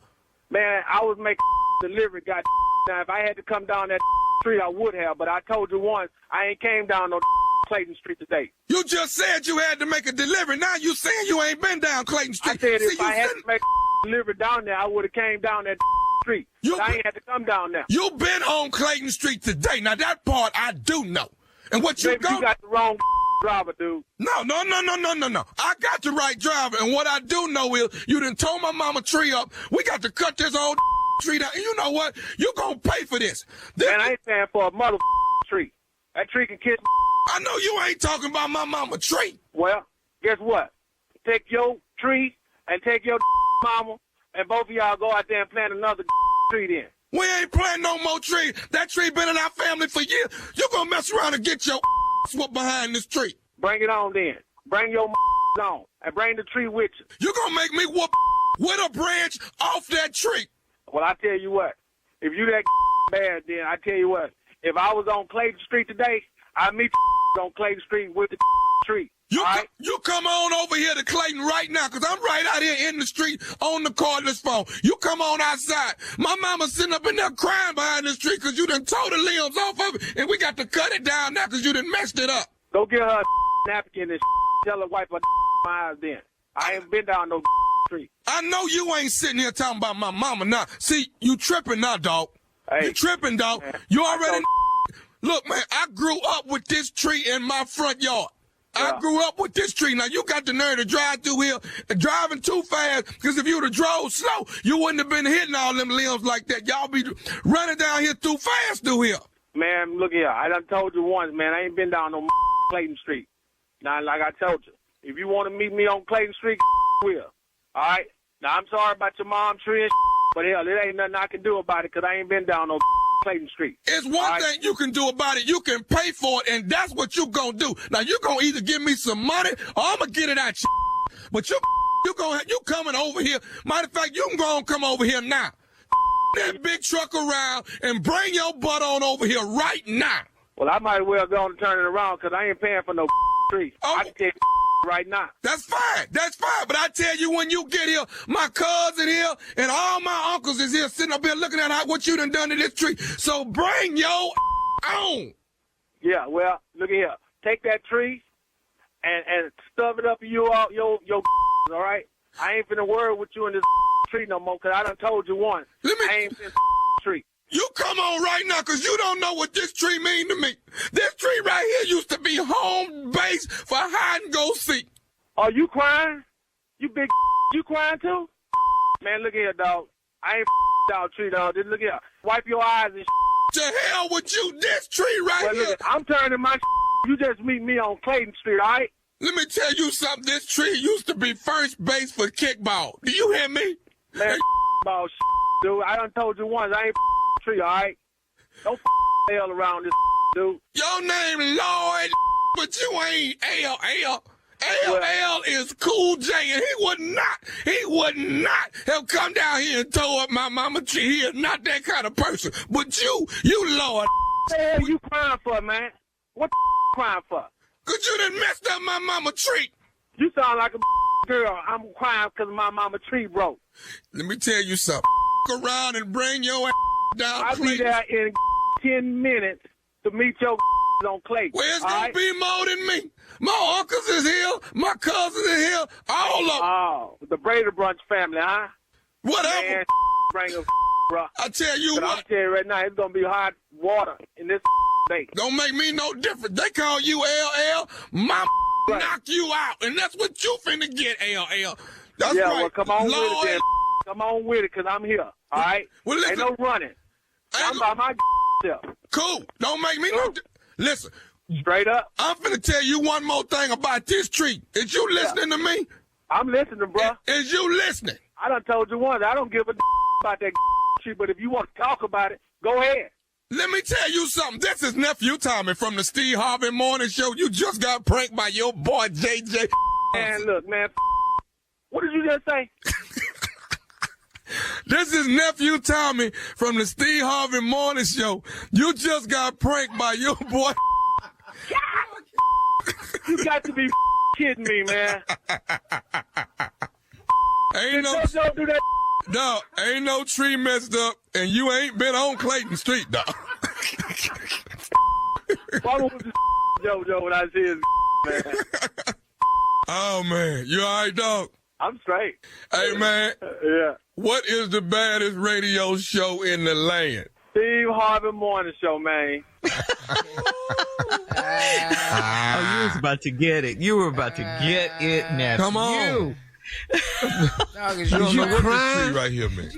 Man, I was making delivery, God. Now, if I had to come down that street, I would have. But I told you once, I ain't came down no Clayton Street today. You just said you had to make a delivery. Now you saying you ain't been down Clayton Street. I said if I had to make a delivery down there, I would have came down that street. But I ain't had to come down there. You been on Clayton Street today. Now that part I do know. And what you Maybe you got the wrong driver, dude. No. I got the right driver. And what I do know is you done tore my mama tree up. We got to cut this old tree down. And you know what? You gonna pay for this. Man, I ain't paying for a mother tree. That tree can kiss. I know you ain't talking about my mama tree. Well, guess what? Take your tree and take your mama, and both of y'all go out there and plant another tree then. We ain't planting no more tree. That tree been in our family for years. You gonna mess around and get your whooped behind this tree. Bring it on then. Bring your on and bring the tree with you. You gonna make me whoop with a branch off that tree. Well, I tell you what. If you that bad, then I tell you what. If I was on Clayton Street today, I'd meet on Clayton Street with the tree. You come on over here to Clayton right now, because I'm right out here in the street on the cordless phone. You come on outside. My mama's sitting up in there crying behind this tree because you done tore the limbs off of it, and we got to cut it down now because you done messed it up. Go get her a napkin and tell her wipe her eyes then. I ain't been down no tree. I know you ain't sitting here talking about my mama now. See, you tripping now, dog. Hey, you tripping, dog. Man, you already... Look, man, I grew up with this tree in my front yard. Yeah. I grew up with this tree. Now, you got the nerve to drive through here and driving too fast, because if you would have drove slow, you wouldn't have been hitting all them limbs like that. Y'all be running down here too fast through here. Man, look here. I done told you once, man, I ain't been down no Clayton Street. Now, like I told you, if you want to meet me on Clayton Street, will. All right? Now, I'm sorry about your mom tree and but hell, it ain't nothing I can do about it because I ain't been down no Clayton Street. It's one thing you can do about it. You can pay for it, and that's what you gonna do. Now, you gonna either give me some money or I'm gonna get it out you. But you coming over here. Matter of fact, you can go and come over here now. That big truck around and bring your butt on over here right now. Well, I might as well go and turn it around because I ain't paying for no tree. I can take right now. That's fine. That's fine. But I tell you, when you get here, my cousin here and all my uncles is here sitting up here looking at what you done to this tree. So bring your on. Yeah, well, look here. Take that tree and stuff it up in your all right? I ain't finna worry with you in this tree no more because I done told you once. I ain't finna tree. You come on right now, because you don't know what this tree mean to me. This tree right here used to be home base for hide and go seek. Oh, you crying? You big you crying too? Man, look here, dog. I ain't dog tree, dog. Just look here. Wipe your eyes and To hell with you, this tree right here. Look, I'm turning my you just meet me on Clayton Street, all right? Let me tell you something. This tree used to be first base for kickball. Do you hear me? Man, ball dude. I done told you once, I ain't tree, all right? Don't hell around this dude. Your name Lloyd, but you ain't L. LL is Cool J, and he would not have come down here and tore up my mama tree. He is not that kind of person. But you Lord. What the hell you crying for, man? What the crying for? Because you done messed up my mama tree. You sound like a girl. I'm crying because my mama tree broke. Let me tell you something. Around and bring your down. I'll be there in 10 minutes to meet your on Clay. Well, it's going to be more than me. My uncles is here. My cousins is here. All of them. Oh, the Brady Brunch family, huh? Whatever. Man, bring a bro. I tell you what. I'll tell you right now, it's going to be hot water in this day. Don't make me no different. They call you LL. My knock you out. And that's what you finna get, LL. That's yeah, right. well, come on Lord. with it then. Come on with it, because I'm here, all right? Well, listen. Ain't no running. I'm by my self. Cool. Don't make me no... Listen. Straight up. I'm finna tell you one more thing about this tree. Is you listening to me? I'm listening, bro. Is you listening? I done told you once. I don't give a about that tree, but if you want to talk about it, go ahead. Let me tell you something. This is Nephew Tommy from the Steve Harvey Morning Show. You just got pranked by your boy, JJ. Man, look, man. What did you just say? This is Nephew Tommy from the Steve Harvey Morning Show. You just got pranked by your boy. You got to be kidding me, man. Ain't no, don't do that. dog, ain't no tree messed up, and you ain't been on Clayton Street, dog. Why was this JoJo when I see his man? Oh, man. You all right, dog? I'm straight. Hey, man. Yeah. What is the baddest radio show in the land? Steve Harvey Morning Show, man. Oh, you was about to get it. You were about to get it, Nephew. Come on. Dog, You don't you know what crying? this tree right here, man.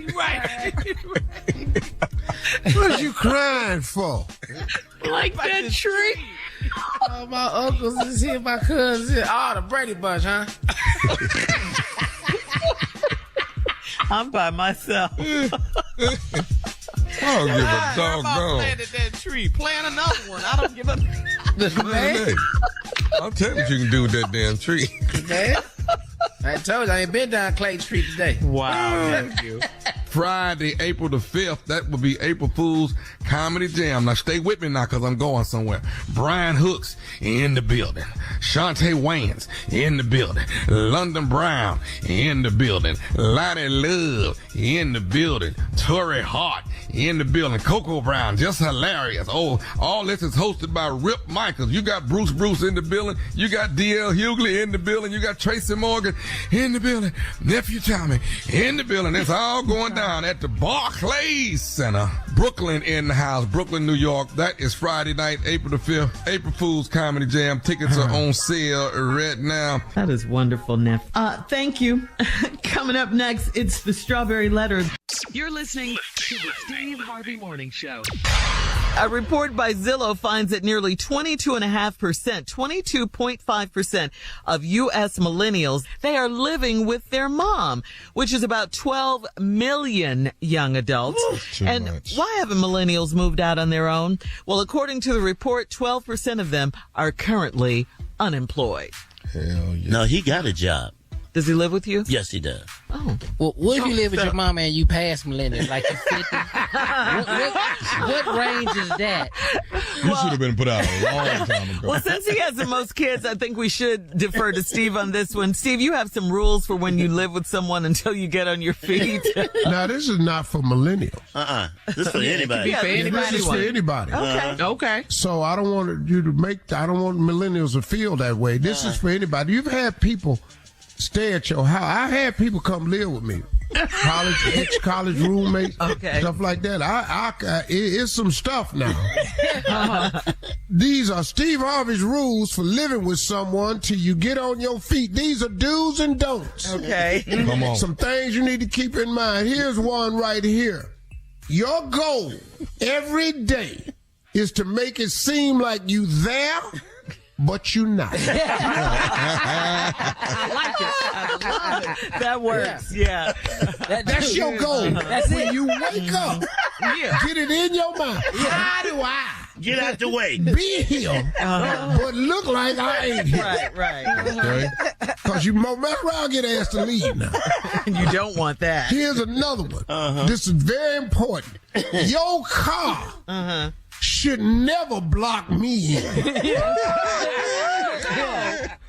What you crying for? Like that tree. All my uncles is here, my cousins here. Oh, the Brady Bunch, huh? I'm by myself. I don't give a Everybody doggone. planted that tree. Plant another one. I don't give a... Man, hey, I'll tell you what you can do with that damn tree. Man, I told you I ain't been down Clayton Street today. Wow, Nephew. Friday, April the 5th, that will be April Fool's Comedy Jam. Now stay with me now because I'm going somewhere. Brian Hooks in the building. Shantae Wayans in the building. London Brown in the building. Lottie Love in the building. Torrey Hart in the building. Coco Brown, just hilarious. Oh, all this is hosted by Rip Michaels. You got Bruce in the building. You got D.L. Hughley in the building. You got Tracy Morgan in the building. Nephew Tommy in the building. It's all going down at the Barclays Center. Brooklyn in the house. Brooklyn, New York. That is Friday night, April the 5th. April Fool's Comedy Jam. Tickets are on sale right now. That is wonderful, Nephew. Thank you. Coming up next, it's the Strawberry Letter. You're listening to the Steve Harvey Morning Show. A report by Zillow finds that nearly 22.5% of U.S. millennials, they are living with their mom, which is about 12 million young adults. And much. why haven't millennials moved out on their own? Well, according to the report, 12% of them are currently unemployed. Hell yeah. No, he got a job. Does he live with you? Yes, he does. Oh. Well, what if you live with your mama and you pass millennials, like you 50? what range is that? You should have been put out a long time ago. Well, since he has the most kids, I think we should defer to Steve on this one. Steve, you have some rules for when you live with someone until you get on your feet. Now, this is not for millennials. This is for anybody. Yeah, This is for anybody. Okay. Okay. So I don't want you to I don't want millennials to feel that way. This is for anybody. You've had people stay at your house. I've had people come live with me. Ex-college roommates, stuff like that. It's some stuff now. These are Steve Harvey's rules for living with someone till you get on your feet. These are do's and don'ts. Okay. Come on. Some things you need to keep in mind. Here's one right here. Your goal every day is to make it seem like you there, but you're not. I like it. I love it. That works. Yeah. That's your goal. That's when it. you wake up, get it in your mind. How do I Get out the way. be here, but look like I ain't here? Right. Okay. Because you mess around, get asked to leave now. And you don't want that. Here's another one. This is very important. Your car should never block me in.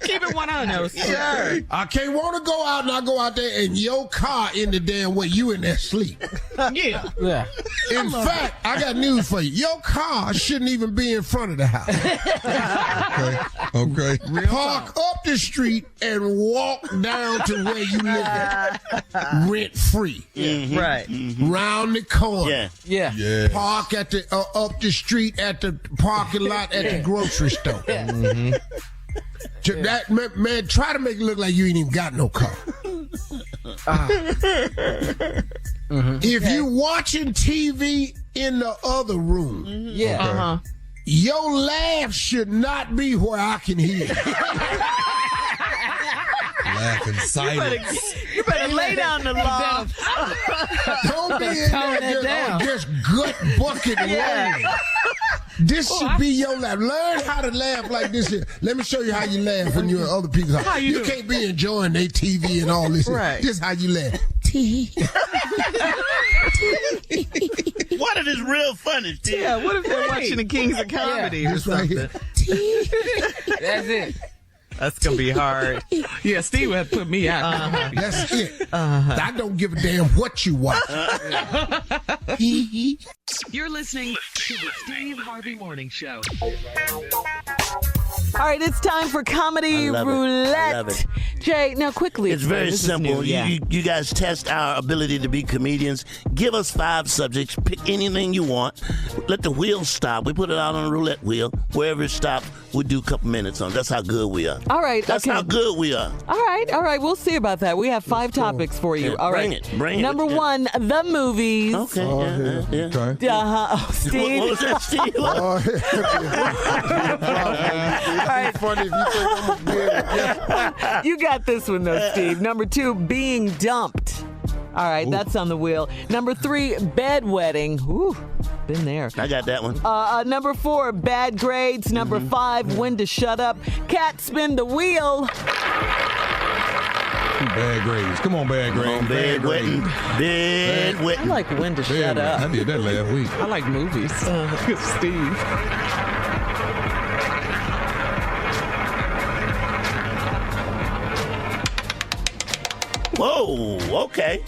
Keep it 100. Sure. I can't want to go out and I go out there and your car in the damn way. You in there sleep. Yeah. Yeah. In fact, I got news for you. Your car shouldn't even be in front of the house. Okay. Park up the street and walk down to where you live at. Rent free. Right. Round the corner. Yeah. Yeah. Park at the up the street at the parking lot at the grocery store. That man, try to make it look like you ain't even got no car. If you watching TV in the other room, your laugh should not be where I can hear. Laugh in silence. You better lay down the law. Don't be in there just gut bucket laughing. This should be your laugh. Learn how to laugh like this here. Let me show you how you laugh when you're in other people's house. You can't be enjoying their TV and all this. Right. This is how you laugh. What if it's real funny, Steve? Yeah, what if they're watching the Kings of Comedy or something? Right That's it. That's going to be hard. Yeah, Steve had put me out. That's it. I don't give a damn what you watch. You're listening to the Steve Harvey Morning Show. All right, it's time for Comedy Roulette. I love it. Jay, now quickly. It's very simple. New, yeah. You guys test our ability to be comedians. Give us 5 subjects. Pick anything you want. Let the wheel stop. We put it out on a roulette wheel. Wherever it stops, we'll do a couple minutes on it. That's how good we are. All right. That's how good we are. All right. We'll see about that. We have 5 topics for you. Yeah, All right. Bring it. Number 1, the movies. Okay. Okay. Steve. What was that, Steve? All right. Funny if you think I'm gonna be able to guess. You got this one, though, Steve. Number 2, being dumped. All right, that's on the wheel. Number 3, bedwetting. Ooh, been there. I got that one. Number 4, bad grades. Number 5, when to shut up. Cat, spin the wheel. Bad grades. Come on, bad grades. Bad wetting. Bad wetting. I like when to shut up. I did that last week. I like movies. Steve. Whoa, okay,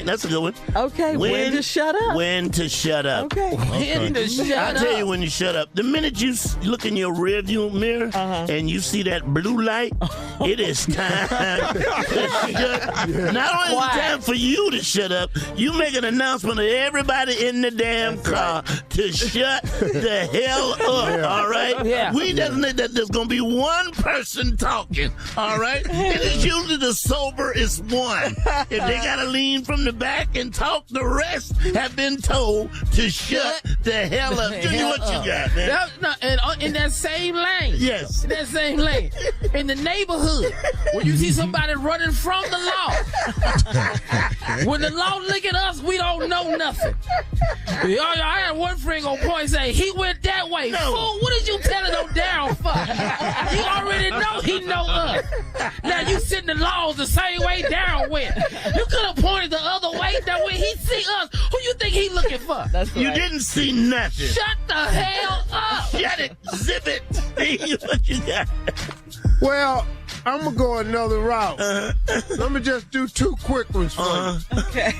that's a good one. Okay, when to shut up. When to shut up. Okay. When to shut up. I'll tell you when you shut up. The minute you look in your rearview mirror and you see that blue light, it is time to shut. Not only is it time for you to shut up, you make an announcement to everybody in the damn car to shut the hell up, all right? Yeah. We designate that there's going to be one person talking, all right? And it's usually the soberest one. If they got to lean from the back and talk, the rest have been told to shut the hell up. Junior, what you got, man? In that same lane. Yes. In that same lane. In the neighborhood. When you see somebody running from the law. When the law look at us, we don't know nothing. I had one friend on point say, he went that way. No. Fool, what did you telling him down for? You already know he know us. Now you sitting the laws the same way down went. You could have pointed the other way. That way he see us. Who you think he looking for? That's right. You didn't see nothing. Shut the hell up. Shut it. Zip it. What you got? Well, I'm gonna go another route. Let me just do 2 quick ones for you. Okay.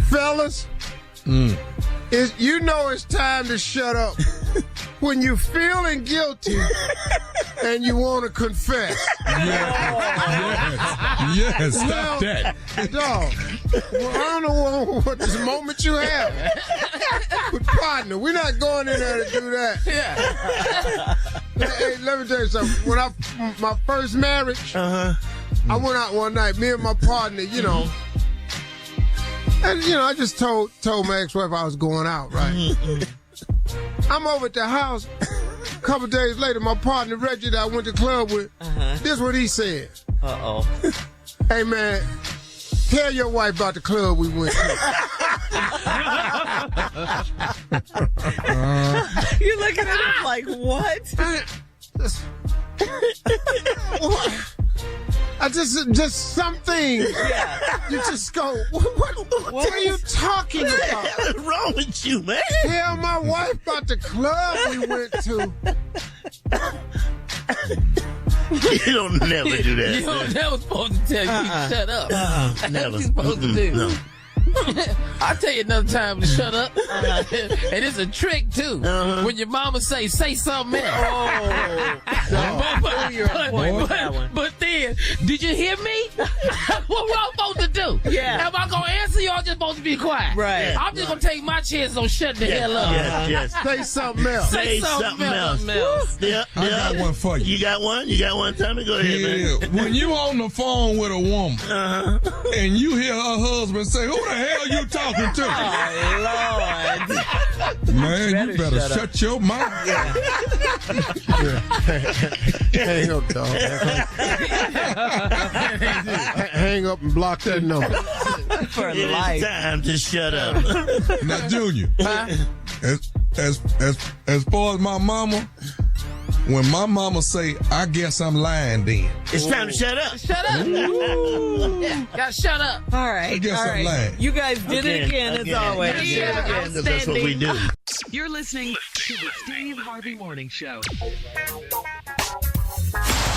Fellas, you know it's time to shut up when you're feeling guilty and you want to confess. Yes, stop that. Dog, well, I don't know what this moment you have. But partner, we're not going in there to do that. Yeah. Hey, let me tell you something. When my first marriage, I went out one night, me and my partner, and I just told my ex-wife I was going out, right? I'm over at the house. A couple days later, my partner Reggie that I went to the club with, this is what he said. Uh-oh. Hey, man, tell your wife about the club we went to. You're looking at him like, what? I just something. Yeah. You just go, what are you talking about? What's wrong with you, man? Tell my wife about the club we went to. You don't never do that. You don't never supposed to tell you to shut up. That's Never. what you're supposed to do. No. I'll tell you another time to shut up. And it's a trick, too. When your mama say something else. You're on point with that one. But then Did you hear me? What am I supposed to do? Yeah. Am I going to answer you or just supposed to be quiet? Right. I'm just going to take my chances on shutting the hell up. Yes. Say something else. Say something else. Yeah, I got one for you. You got one? You got one? Tommy, go ahead, man. When you on the phone with a woman and you hear her husband say, "Who the hell you talking to?" Oh, Lord. Man, you better shut your mouth. Hang up, dog. Hang up and block that number. For It life. is time to shut up. Now, Junior, as far as my mama, when my mama say, "I guess I'm lying," then It's time to shut up. Shut up. Yeah, gotta shut up. All right. I guess all I'm right. lying. You guys did it again, as always. That's what we do. You're listening to the Steve Harvey Morning Show.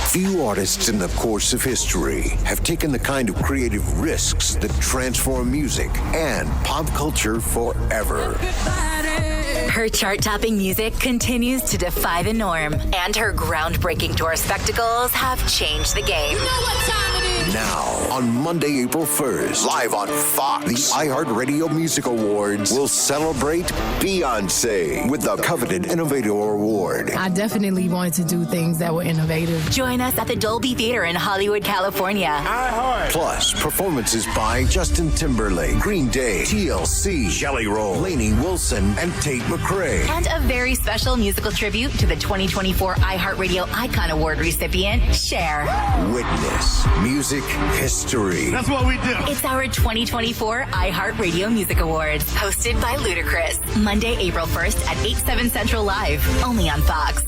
Few artists in the course of history have taken the kind of creative risks that transform music and pop culture forever. Her chart-topping music continues to defy the norm, and her groundbreaking tour spectacles have changed the game. You know what time it is? Now, on Monday, April 1st, live on Fox, the iHeartRadio Music Awards will celebrate Beyonce with the coveted Innovator Award. I definitely wanted to do things that were innovative. Join us at the Dolby Theater in Hollywood, California. Plus, performances by Justin Timberlake, Green Day, TLC, Jelly Roll, Lainey Wilson, and Tate McRae. And a very special musical tribute to the 2024 iHeartRadio Icon Award recipient, Cher. Witness music history. That's what we do. It's our 2024 iHeartRadio Music Awards, hosted by Ludacris. Monday, April 1st at 8/7 Central Live, only on Fox.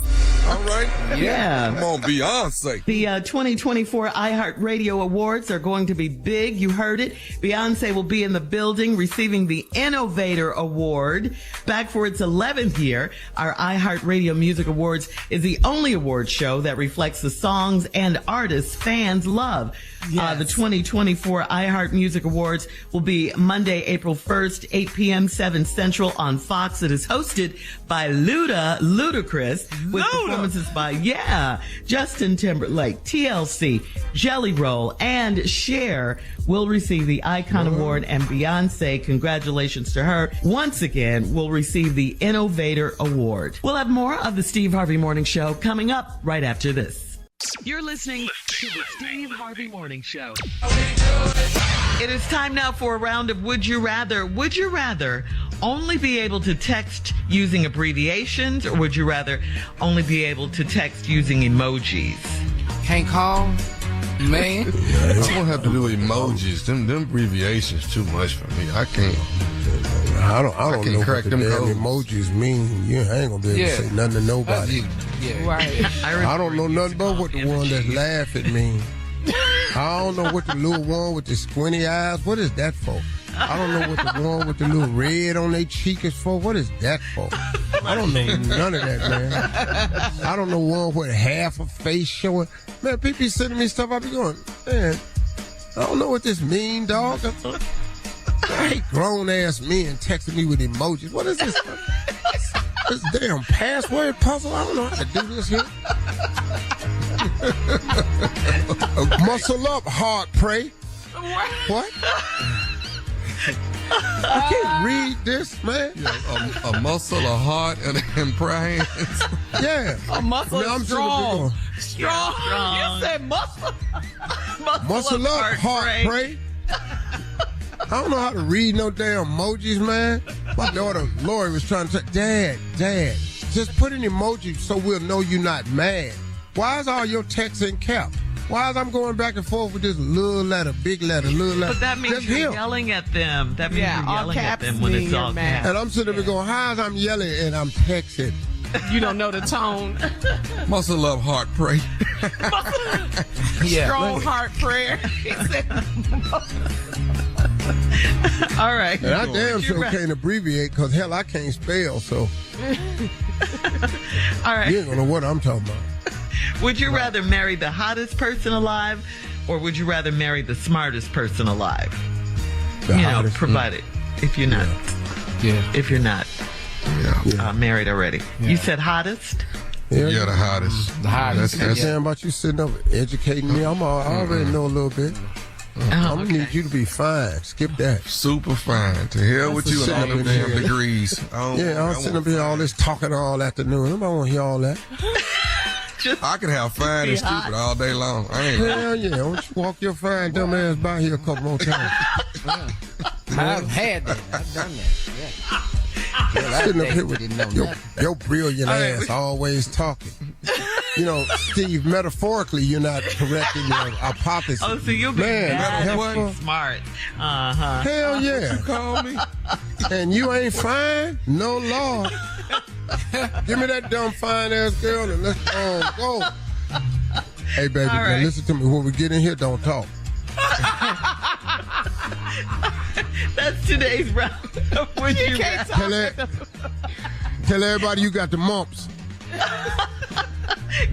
all right. Yeah. Come on, Beyonce. The 2024 iHeartRadio Awards are going to be big. You heard it. Beyonce will be in the building receiving the Innovator Award. Back for its 11th year, our iHeartRadio Music Awards is the only award show that reflects the songs and artists fans love. Yes. The 2024 iHeart Music Awards will be Monday, April 1st, 8 p.m., 7 Central on Fox. It is hosted by Ludacris with performances by, Justin Timberlake, TLC, Jelly Roll, and Cher will receive the Icon Award, and Beyonce, congratulations to her, once again will receive the Innovator Award. We'll have more of the Steve Harvey Morning Show coming up right after this. You're listening to the Steve Harvey Morning Show. It is time now for a round of Would You Rather. Would you rather only be able to text using abbreviations, or would you rather only be able to text using emojis? Can't call, man. I'm gonna have to do emojis. Them abbreviations too much for me. I can't. I don't can know crack what the them damn codes. emojis mean. You ain't gonna be able to say nothing to nobody. Right. I don't know nothing about what the one that laugh at me. I don't know what the little one with the squinty eyes. What is that for? I don't know what the one with the little red on their cheek is for. What is that for? I don't know none of that, man. I don't know one with half a face showing. Man, people be sending me stuff. I be going, man, I don't know what this mean, dog. I hate grown-ass men texting me with emojis. What is this? This damn password puzzle? I don't know how to do this here. Muscle up, heart, pray. What? I can't read this, man. Yeah, a muscle, a heart, and praying. Yeah. A muscle Man, I'm is strong. Strong. You said muscle. Muscle up, heart, pray. I don't know how to read no damn emojis, man. My daughter, Lori, was trying to say, Dad, just put an emoji so we'll know you're not mad. Why is all your texts in cap? Why is I'm going back and forth with this little letter, big letter, little letter? But that means Just you're him. yelling at them. That means you're all yelling at caps them when mean it's all you're mad. caps. And I'm sitting there going, how is I'm yelling and I'm texting? You don't know the tone. Muscle up, heart, pray. Strong heart prayer. He said, all right. And I damn sure can't abbreviate because, hell, I can't spell, so All right. you ain't gonna know what I'm talking about. Would you rather marry the hottest person alive, or would you rather marry the smartest person alive? The hottest. Provided if you're not, if you're not married already. You said hottest. Yeah, the hottest. The hottest. That's saying about you sitting up educating me. I already know a little bit. I'm gonna need you to be fine. Skip that. Super fine. To hell with you and all them damn degrees. I'm sitting up here all this talking all afternoon. Nobody want to hear all that. I can have fine and stupid all day long. Hell yeah. Why don't you walk your fine dumb ass by here a couple more times? I've had that. I've done that. Yeah. Sitting up here with your brilliant ass always talking. You know, Steve, metaphorically, you're not correcting your hypothesis. Oh, so you'll be smart. Uh-huh. Hell yeah. You call me? And you ain't fine? No, Lord. Give me that dumb fine ass girl and let's go. Hey, baby, now listen to me. When we get in here, don't talk. That's today's round. Would you tell everybody you got the mumps.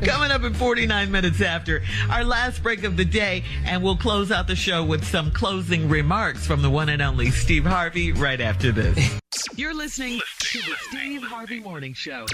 Coming up in 49 minutes after our last break of the day, and we'll close out the show with some closing remarks from the one and only Steve Harvey right after this. You're listening to the Steve Harvey Morning Show.